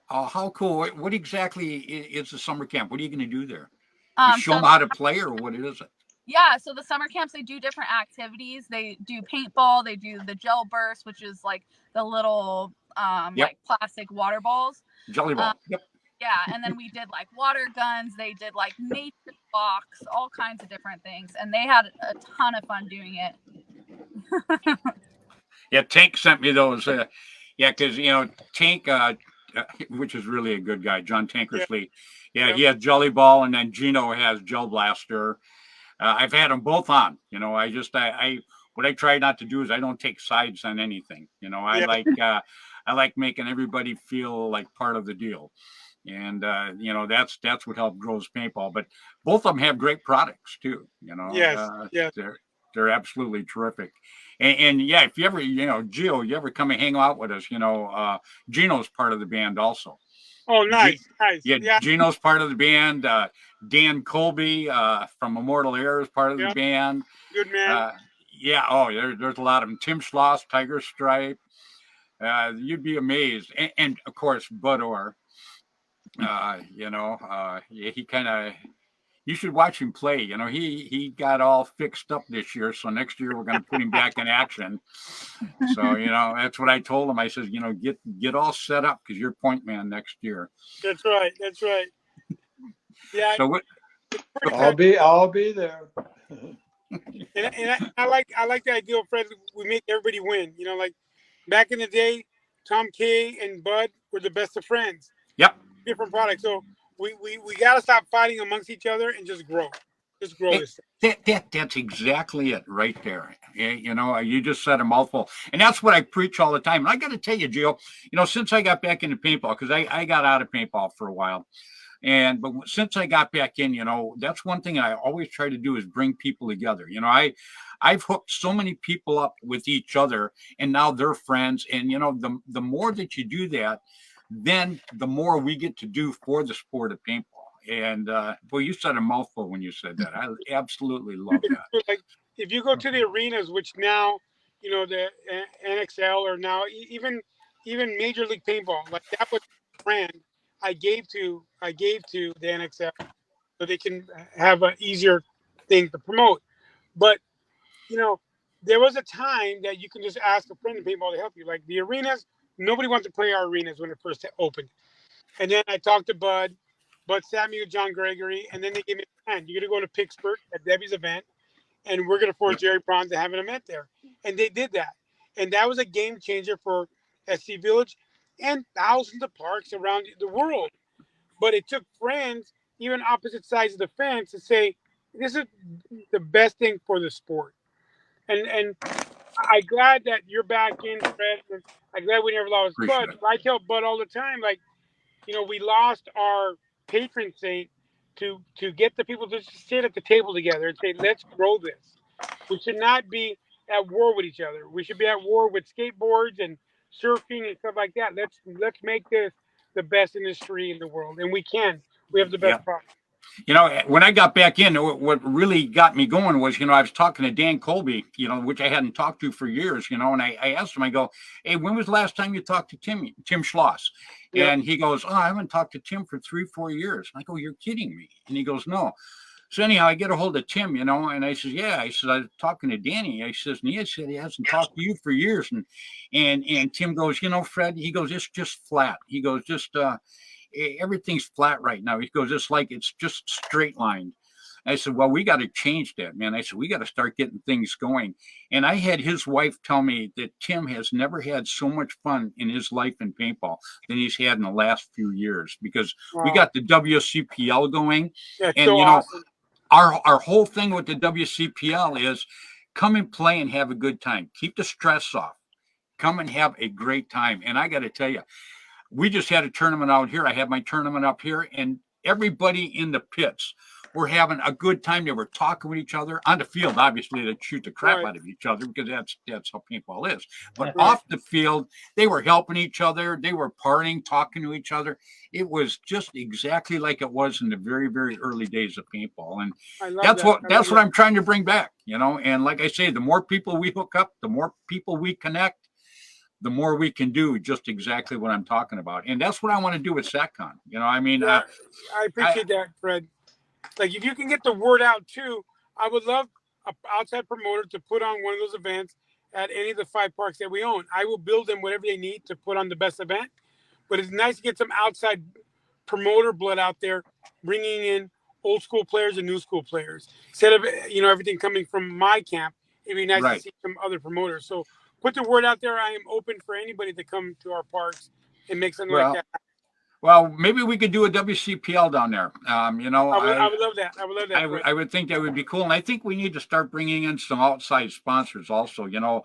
Oh, how cool! What exactly is the summer camp? What are you going to do there? You show So them how to play, or what is it? yeah, so the summer camps, they do different activities. They do paintball, they do the gel burst, which is like the little Yep, like plastic water balls. jelly Um, ball. Yep. yeah, and then we did like water guns, they did like nature walks, all kinds of different things, and they had a ton of fun doing it. Yeah, Tank sent me those. Yeah, because Tank, which is really a good guy, John Yeah, Tankersley. Yeah, yeah, he has Jelly Ball, and then Gino has Gel Blaster. I've had them both on. I what I try not to do is I don't take sides on anything. yeah, I like making everybody feel like part of the deal, and that's what helped grows paintball. But both of them have great products too. yes, yes. They're absolutely terrific. And yeah, if you ever, Gio, you ever come and hang out with us, Gino's part of the band also. Oh, G- nice, nice. yeah, Yeah, Gino's part of the band. Dan Colby from Immortal Air is part of the yeah. band. Good man. Uh, yeah, there's a lot of them. Tim Schloss, Tiger Stripe. You'd be amazed. And of course, Bud Orr. Yeah, he kind of you should watch him play. He got all fixed up this year, so next year we're going to put him back in action. So that's what I told him. I said, get all set up because you're point man next year. That's right. That's right. Yeah, So what? it's pretty I'll be there. and I like the idea, Fred. We make everybody win. Like back in the day, Tom K and Bud were the best of friends. Yep. Different products. So we got to stop fighting amongst each other and just grow. just grow this. That's exactly it right there. You know, you just said a mouthful. And that's what I preach all the time. And I got to tell you, Gio, you know, since I got back into paintball, because I got out of paintball for a while. But since I got back in, you know, that's one thing I always try to do is bring people together. You know, I've hooked so many people up with each other, and now they're friends. And you know, the more that you do that, then the more we get to do for the sport of paintball. And well, you said a mouthful when you said that. I absolutely love that. Like if you go to the arenas, which now, you know, the NXL or now even Major League Paintball, like that was a brand I gave to the NXL so they can have an easier thing to promote. But you know, there was a time that you can just ask a friend in paintball to help you. Like the arenas, nobody wanted to play our arenas when it first opened. And then I talked to Bud Samuel, John Gregory, and then they gave me a plan. You're gonna go to Pittsburgh at Debbie's event, and we're gonna force Jerry Braun to have an event there. And they did that. And that was a game changer for SC Village and thousands of parks around the world. But it took friends, even opposite sides of the fence, to say, this is the best thing for the sport. And I'm glad that you're back in, Fred. And I'm glad we never lost Appreciate Bud. it. I tell Bud all the time, like, you know, we lost our patron saint to get the people to just sit at the table together and say, let's grow this. We should not be at war with each other. We should be at war with skateboards and surfing and stuff like that. Let's make this the best industry in the world, and we can. We have the Yeah. best product. You know, when I got back in, what really got me going was, you know, I was talking to Dan Colby, you know, which I hadn't talked to for years, you know, and I asked him, I go, hey, when was the last time you talked to Tim Schloss? Yep. And he goes, oh, I haven't talked to Tim for 3-4 years. And I go, you're kidding me. And he goes, no. So anyhow, I get a hold of Tim, you know, and I says, yeah. I said, I was talking to Danny. I says, and he said he hasn't talked to you for years. And Tim goes, you know, Fred, he goes, it's just flat. He goes, just everything's flat right now. He goes, it's like it's just straight lined. I said, well, we got to change that, man. I said, we got to start getting things going. And I had his wife tell me that Tim has never had so much fun in his life in paintball than he's had in the last few years, because we Wow. got the WCPL going. That's And, so you know, awesome. our whole thing with the WCPL is come and play and have a good time. Keep the stress off. Come and have a great time. And I got to tell you, we just had a tournament out here. I had my tournament up here, and everybody in the pits were having a good time. They were talking with each other on the field. Obviously, they shoot the crap Right. out of each other because that's how paintball is. But Right. off the field, they were helping each other. They were partying, talking to each other. It was just exactly like it was in the very, very early days of paintball. And I love that's that. what I that's love what I'm trying to bring back. You know, and like I say, the more people we hook up, the more people we connect, the more we can do just exactly what I'm talking about. And that's what I want to do with SatCon. You know, I mean, Yeah, I appreciate that, Fred. Like if you can get the word out too, I would love an outside promoter to put on one of those events at any of the 5 parks that we own. I will build them whatever they need to put on the best event. But it's nice to get some outside promoter blood out there, bringing in old school players and new school players instead of everything coming from my camp. It'd be nice to right. see some other promoters. So put the word out there. I am open for anybody to come to our parks and make something like Well, that. well, maybe we could do a WCPL down there. You know, I would love that. I would love that. Fred. I would think that would be cool. And I think we need to start bringing in some outside sponsors also, you know,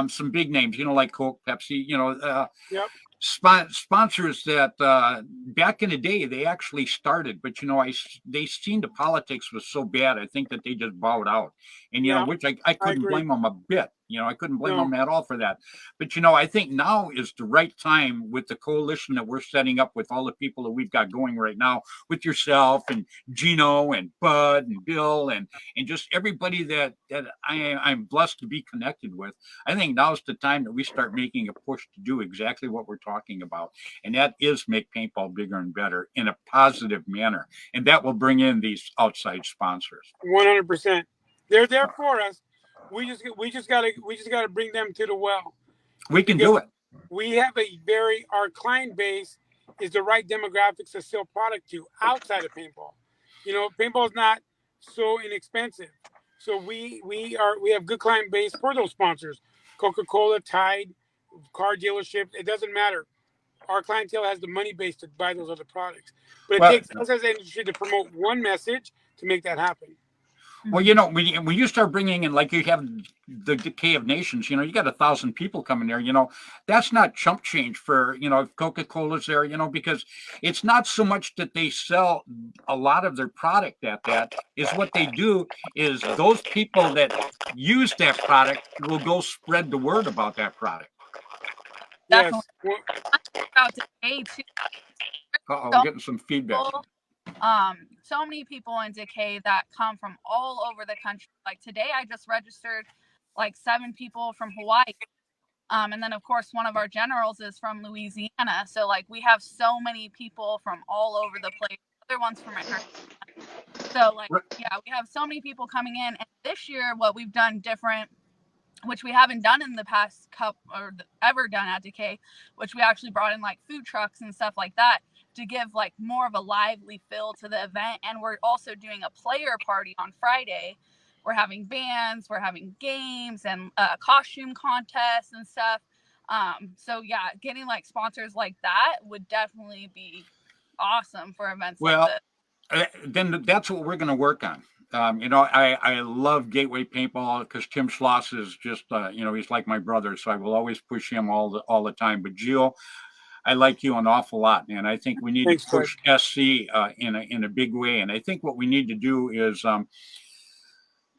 some big names, you know, like Coke, Pepsi, you know, Yep. sponsors that back in the day they actually started, but you know, they seen the politics was so bad. I think that they just bowed out, and you know, Yeah, which I I couldn't agree. blame them a bit. You know, I couldn't blame No. them at all for that. But you know, I think now is the right time with the coalition that we're setting up with all the people that we've got going right now, with yourself and Gino and Bud and Bill and just everybody that I'm blessed to be connected with. I think now's the time that we start making a push to do exactly what we're talking about. And that is make paintball bigger and better in a positive manner. And that will bring in these outside sponsors. 100%. They're there for us. We just gotta bring them to the well We can because do it. we have our client base is the right demographics to sell product to outside of paintball. Paintball is not so inexpensive, so we have good client base for those sponsors. Coca-Cola, Tide, car dealerships. It doesn't matter. Our clientele has the money base to buy those other products, but it Well, takes us as an industry to promote one message to make that happen. Well, you know, when you start bringing in, like you have the Decay of Nations, you know, you got 1,000 people coming there, you know, that's not chump change for, you know, if Coca-Cola's there, you know, because it's not so much that they sell a lot of their product at that, is what they do is those people that use that product will go spread the word about that product. Definitely. Yes. Well, About Decay too. Uh-oh, we're So getting some feedback. people, so many people in Decay that come from all over the country. Like today, I just registered like 7 people from Hawaii. And then, of course, one of our generals is from Louisiana. So, like, we have so many people from all over the place. Other ones from Arizona. So, like, yeah, we have so many people coming in. And this year, what we've done different, which we haven't done in the past couple or ever done at Decay, which we actually brought in like food trucks and stuff like that to give like more of a lively feel to the event. And we're also doing a player party on Friday. We're having bands, we're having games and costume contests and stuff. So yeah, getting like sponsors like that would definitely be awesome for events like Well, this. then that's what we're going to work on. You know, I love Gateway Paintball because Tim Schloss is just, you know, he's like my brother, so I will always push him all the time. But Gio, I like you an awful lot, man. I think we need to thanks, Fred. push SC in a big way, and I think what we need to do is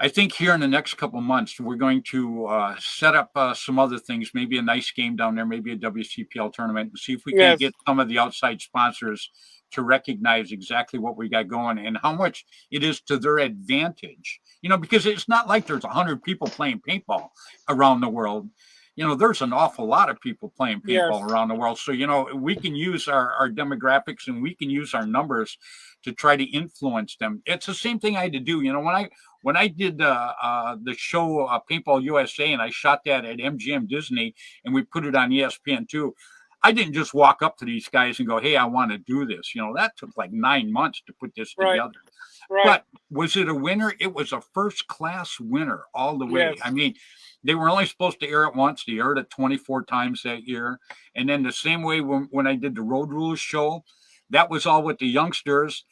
I think here in the next couple months, we're going to set up some other things, maybe a nice game down there, maybe a WCPL tournament, and see if we can't Yes. get some of the outside sponsors to recognize exactly what we got going and how much it is to their advantage. You know, because it's not like there's 100 people playing paintball around the world. You know, there's an awful lot of people playing Yes. paintball around the world. So, you know, we can use our demographics and we can use our numbers to try to influence them. It's the same thing I had to do. You know, when I did the show Paintball USA and I shot that at MGM Disney and we put it on ESPN too, I didn't just walk up to these guys and go, "Hey, I want to do this." You know, that took like 9 months to put this Right. together. Right. But was it a winner? It was a first class winner all the way. Yes. I mean, they were only supposed to air it once. They aired it 24 times that year. And then the same way when I did the Road Rules show, that was all with the youngsters.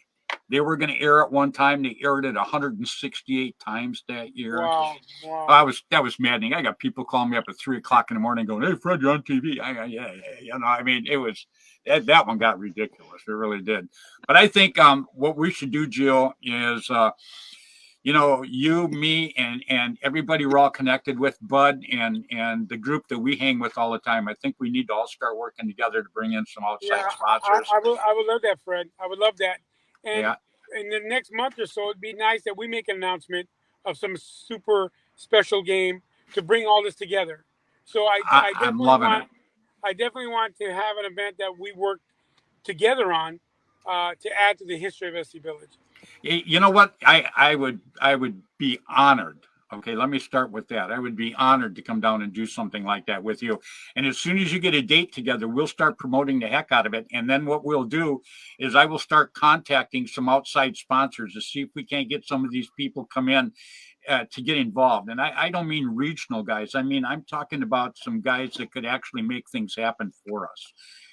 They were going to air it one time. They aired it 168 times that year. Wow. Wow. That was maddening. I got people calling me up at 3 o'clock in the morning going, "Hey, Fred, you're on TV." Yeah. You know, I mean, it was that one got ridiculous. It really did. But I think what we should do, Jill, is you know, you, me, and everybody we're all connected with, Bud, and the group that we hang with all the time. I think we need to all start working together to bring in some Yeah, outside sponsors. I would love that, Fred. I would love that. And Yeah, in the next month or so, it'd be nice that we make an announcement of some super special game to bring all this together. So I'm loving it. I definitely want to have an event that we work together on to add to the history of SC Village. You know what? I would be honored. Okay, let me start with that. I would be honored to come down and do something like that with you. And as soon as you get a date together, we'll start promoting the heck out of it. And then what we'll do is I will start contacting some outside sponsors to see if we can't get some of these people come in to get involved. And I don't mean regional guys. I mean, I'm talking about some guys that could actually make things happen for us.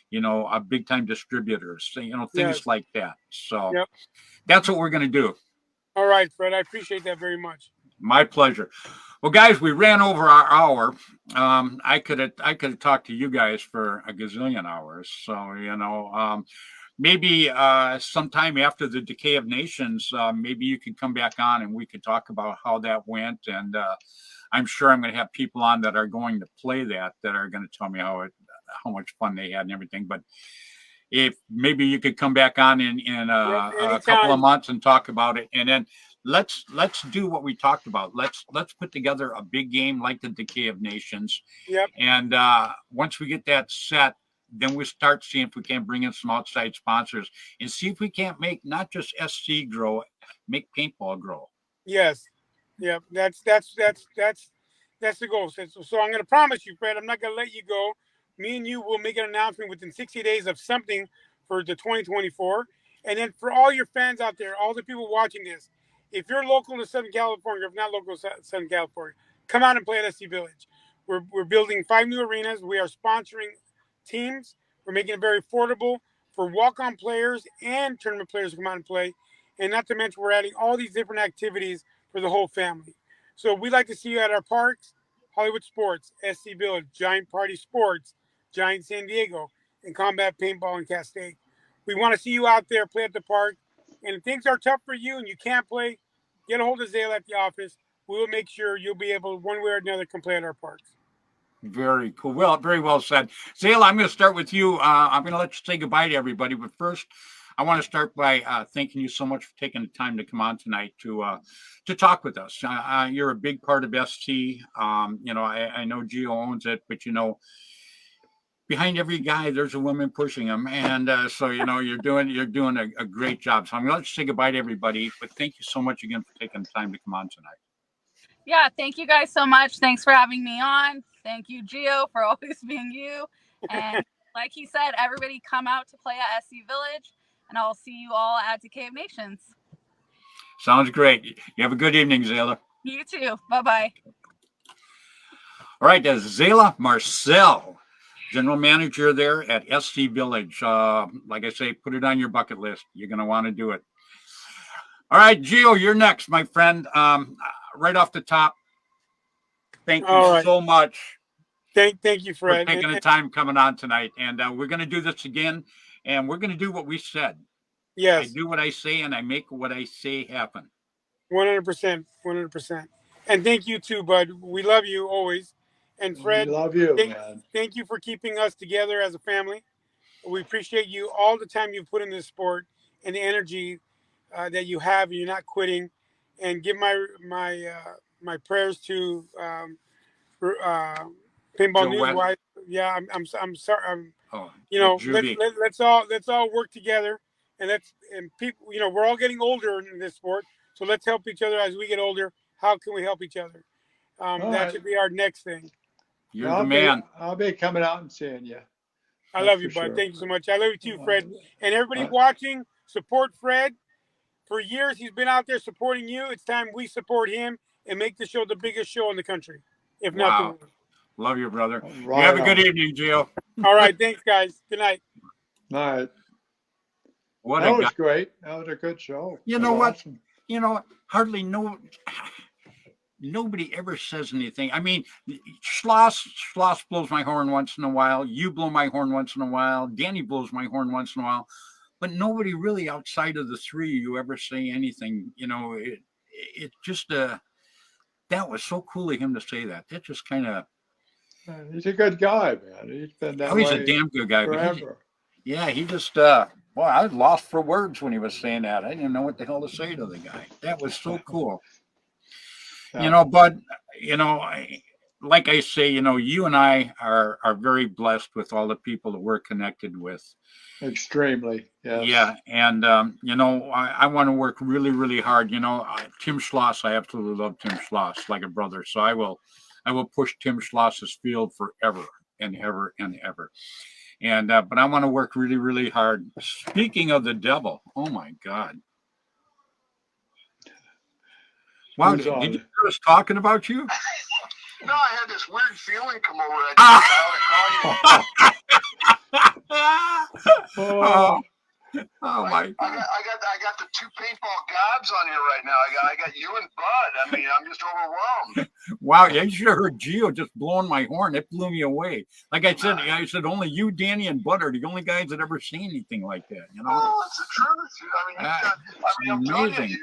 You know, big time distributors, you know, things Yes. like that. So Yep. that's what we're going to do. All right, Fred. I appreciate that very much. My pleasure. Well, guys, we ran over our hour. I could have talked to you guys for a gazillion hours. So you know, maybe sometime after the Decay of Nations, maybe you could come back on and we could talk about how that went. And I'm sure I'm going to have people on that are going to play that are going to tell me how much fun they had and everything. But if maybe you could come back on in Yep, a couple of anytime. months and talk about it, and then let's do what we talked about. Let's put together a big game like the Decay of Nations, Yep. and once we get that set, then we start seeing if we can bring in some outside sponsors and see if we can't make not just SC grow, make paintball grow. Yes. Yep. That's the goal. So I'm going to promise you, Fred. I'm not going to let you go. Me and you will make an announcement within 60 days of something for the 2024. And then for all your fans out there, all the people watching this, if you're local to Southern California, if not local to Southern California, come out and play at SC Village. We're building 5 new arenas. We are sponsoring teams. We're making it very affordable for walk-on players and tournament players to come out and play. And not to mention, we're adding all these different activities for the whole family. So we'd like to see you at our parks, Hollywood Sports, SC Village, Giant Party Sports, Giant San Diego, and Combat Paintball in Castaic. We want to see you out there, play at the park. And if things are tough for you and you can't play, get a hold of Zale at the office. We will make sure you'll be able, one way or another, to play at our parks. Very cool. Well, very well said. Zale, I'm going to start with you. I'm going to let you say goodbye to everybody. But first, I want to start by thanking you so much for taking the time to come on tonight to talk with us. You're a big part of ST. I know Gio owns it, but behind every guy, there's a woman pushing him, and so you're doing a great job. So I'm going to let you say goodbye to everybody. But thank you so much again for taking the time to come on tonight. Yeah, thank you guys so much. Thanks for having me on. Thank you, Gio, for always being you. And like he said, everybody come out to play at SC Village, and I'll see you all at Decay of Nations. Sounds great. You have a good evening, Zayla. You too. Bye-bye. All right, that's Zayla Marcel, General Manager there at SC Village. Like I say, put it on your bucket list. You're going to want to do it. All right, Gio, you're next, my friend. Right off the top, thank you so much. Thank you, Fred, for taking the time coming on tonight. And we're going to do this again, and we're going to do what we said. Yes. I do what I say, and I make what I say happen. 100%. 100%. And thank you too, bud. We love you always. And Fred, we love you, man. Thank you for keeping us together as a family. We appreciate you all the time you've put in this sport and the energy that you have, and you're not quitting. And give my prayers to Paintball News Wise. Yeah, I'm sorry. Let's all work together, and people, we're all getting older in this sport, so let's help each other as we get older. How can we help each other? That should be our next thing. You're the man. I'll be coming out and seeing you. I love you, bud. Sure. Thank you so much. I love you too, Fred. And everybody watching, support Fred. For years, he's been out there supporting you. It's time we support him and make the show the biggest show in the country, if nothing more. Love you, brother. You have a good evening, Gio. All right. Thanks, guys. Good night. Night. That was great. That was a good show. You know what? Awesome. Hardly nobody ever says anything. I mean, Schloss blows my horn once in a while. You blow my horn once in a while. Danny blows my horn once in a while. But nobody really outside of the three of you ever say anything. It just that was so cool of him to say that. That just kind of. He's a good guy, man. He's been that way. He's a damn good guy. Forever. He just. I was lost for words when he was saying that. I didn't know what the hell to say to the guy. That was so cool. But like I say, you and I are very blessed with all the people that we're connected with. Extremely, yes. Yeah, and I want to work really, really hard. Tim Schloss, I absolutely love Tim Schloss like a brother. So I will push Tim Schloss's field forever and ever and ever. And but I want to work really, really hard. Speaking of the devil, oh my God. Wow, did you hear us talking about you? No, I had this weird feeling come over. I my God. I got the two paintball gods on here right now. I got you and Bud. I mean, I'm just overwhelmed. Wow, yeah, you should have heard Gio just blowing my horn. It blew me away. Like I said, only you, Danny, and Bud are the only guys that ever seen anything like that. Oh, it's the truth. I'm telling you,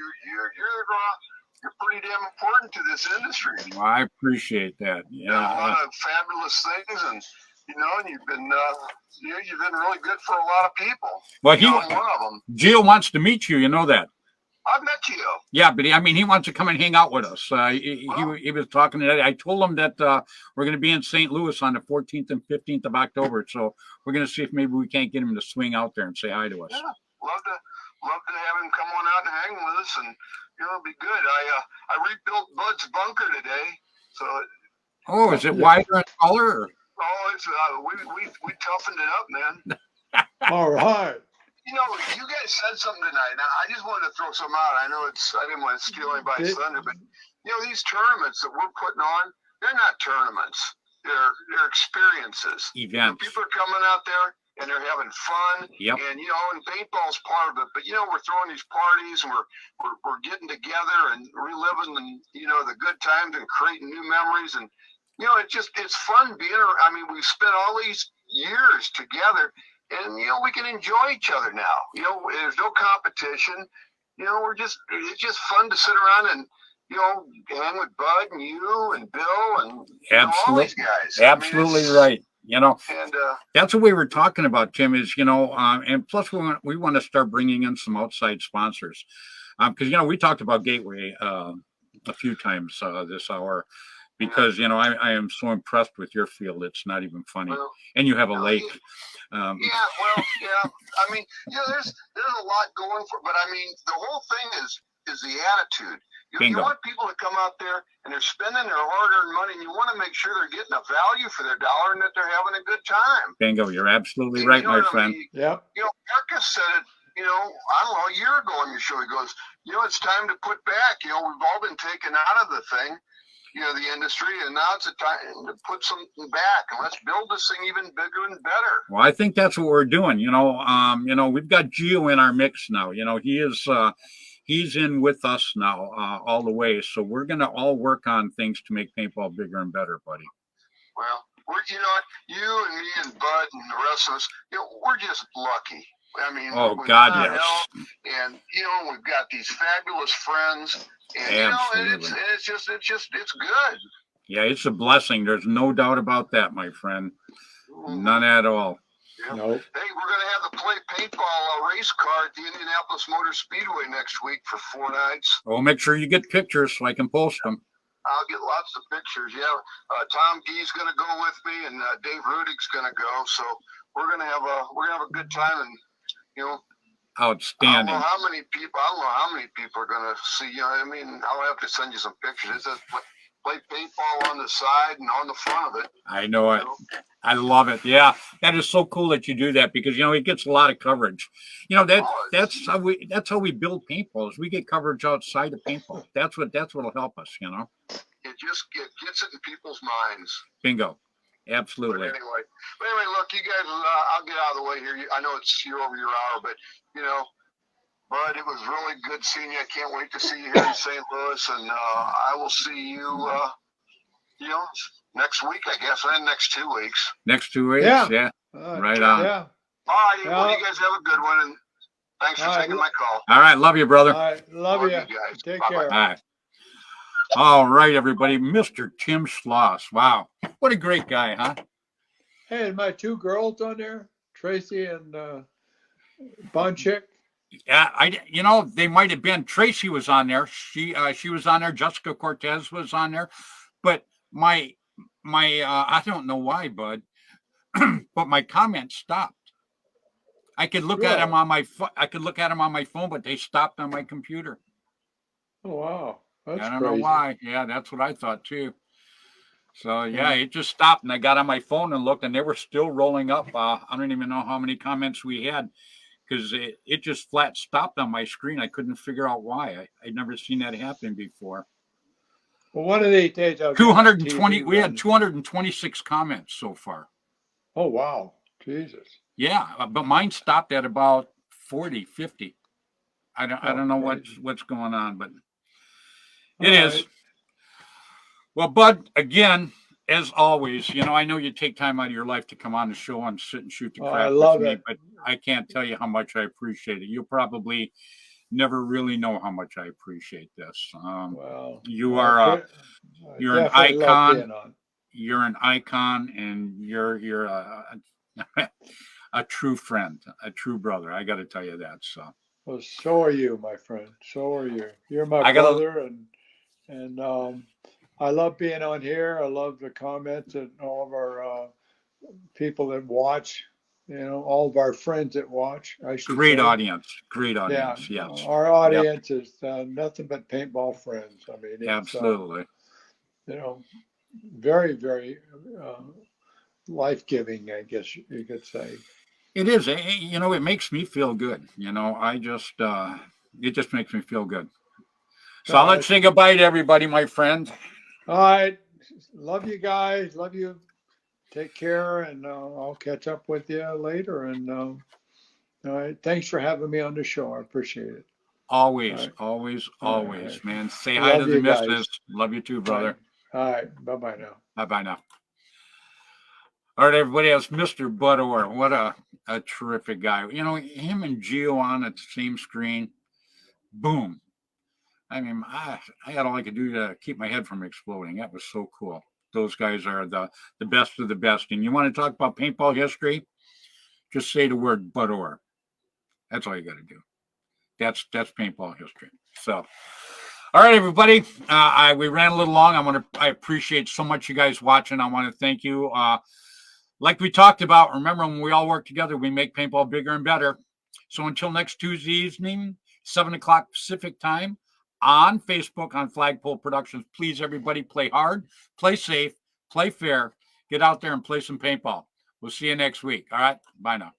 you're pretty damn important to this industry. Well, I appreciate that. Yeah, a lot of fabulous things, and you've been really good for a lot of people. Well, I'm one of them. Gio wants to meet you. You know that. I've met Gio. Yeah, but he wants to come and hang out with us. He was talking to that. I told him that we're going to be in St. Louis on the 14th and 15th of October. So we're going to see if maybe we can't get him to swing out there and say hi to us. Yeah, love to have him come on out and hang with us, and it'll be good. I rebuilt Bud's bunker today, so. Oh, is it wider and taller? Oh, it's we toughened it up, man. All right. You guys said something tonight. Now, I just wanted to throw some out. I know I didn't want to steal anybody's thunder, but these tournaments that we're putting on, they're not tournaments. They're experiences. Events. People are coming out there and they're having fun. Yep. And and paintball's part of it. But we're throwing these parties, and we're getting together and reliving the good times and creating new memories. And it's fun being around. I mean, we've spent all these years together, and we can enjoy each other now. There's no competition. It's just fun to sit around and hang with Bud and you and Bill and all these guys. Absolutely right. And that's what we were talking about, Tim, is, and plus we want to start bringing in some outside sponsors. Because, we talked about Gateway a few times this hour, because, I am so impressed with your field. It's not even funny. Well, and you have a lake. Yeah. I mean, there's a lot going for, but I mean, the whole thing is the attitude. You want people to come out there and they're spending their hard-earned money, and you want to make sure they're getting a value for their dollar and that they're having a good time. Bingo, you're absolutely right, my friend. Yep. Marcus said it, I don't know, a year ago on your show. He goes, it's time to put back. We've all been taken out of the thing, the industry, and now it's a time to put something back, and let's build this thing even bigger and better. Well, I think that's what we're doing. We've got Gio in our mix now. He is he's in with us now all the way. So we're going to all work on things to make paintball bigger and better, buddy. Well, you and me and Bud and the rest of us, we're just lucky. I mean, God, yes. And we've got these fabulous friends, and it's good. Yeah, it's a blessing. There's no doubt about that, my friend. None at all. Yeah. Nope. Hey, we're going to have the play paintball race car at the Indianapolis Motor Speedway next week for 4 nights. Well, make sure you get pictures so I can post them. I'll get lots of pictures. Yeah, Tom Gee's going to go with me, and Dave Rudig's going to go. So we're going to have a good time, and Outstanding. I don't know how many people are going to see. I'll have to send you some pictures. It says play paintball on the side and on the front of it. I know it. I love it. Yeah, that is so cool that you do that, because it gets a lot of coverage. That's how we build paintballs. We get coverage outside of paintball. That's what'll help us. It gets it in people's minds. Bingo. Absolutely. But anyway, look, you guys. I'll get out of the way here. I know you're over your hour, but Bud, it was really good seeing you. I can't wait to see you here in St. Louis, and I will see you. Next week, I guess, and next 2 weeks. Next 2 weeks, yeah. Right on. Yeah. All right, well, you guys have a good one, and thanks for taking my call. All right, love you, brother. All right, love you. Guys. Take Bye-bye. care. All right. All right, everybody. Mr. Tim Schloss. Wow. What a great guy, huh? Hey, and my 2 girls on there, Tracy and Bonchick. Yeah, they might have been. Tracy was on there. She was on there. Jessica Cortez was on there. But my I don't know why, Bud, but my comments stopped. I could look at them on my phone, but they stopped on my computer. Oh, wow. That's I don't crazy. know why. Yeah, that's what I thought too. So yeah, it just stopped, and I got on my phone and looked, and they were still rolling up. I don't even know how many comments we had, because it just flat stopped on my screen. I couldn't figure out why. I'd never seen that happen before. Well, one of these days, 220. We had 226 comments so far. Oh, wow. Jesus. Yeah, but mine stopped at about 40, 50. I don't know what's going on, but it is. Right. Well, Bud, again, as always, I know you take time out of your life to come on the show and sit and shoot the crap I love with me, it. but I can't tell you how much I appreciate it. You'll probably never really know how much I appreciate this. Well, you're an definitely love icon. being on. You're an icon, and you're a true friend, a true brother. I got to tell you that. So. Well, so are you, my friend. So are you. You're my brother, and I love being on here. I love the comments and all of our people that watch. All of our friends that watch. I should Great say. audience. Yes. Our audience is nothing but paintball friends. I mean, it's, absolutely. Very, very life-giving, I guess you could say. It is. It makes me feel good. I just, it just makes me feel good. So let's say goodbye to everybody, my friend. All right. Love you guys. Love you. take care, and I'll catch up with you later. And all right, thanks for having me on the show. I appreciate it. Always, All right. always, All always, right. man. Say hi Love to the you guys. missus. Love you too, brother. All right. Bye-bye now. Bye-bye now. All right, everybody else, Mr. Bud Orr. What a terrific guy. You know, him and Gio on at the same screen. Boom. I mean, I had all I could do to keep my head from exploding. That was so cool. Those guys are the best of the best. And you want to talk about paintball history? Just say the word Bud Orr. That's all you got to do. That's paintball history. So, all right, everybody. We ran a little long. I appreciate so much you guys watching. I want to thank you. Like we talked about, remember when we all work together, we make paintball bigger and better. So until next Tuesday evening, 7:00 Pacific time on Facebook on Flagpole Productions. Please, everybody, play hard, play safe, play fair. Get out there and play some paintball. We'll see you next week. All right. Bye now.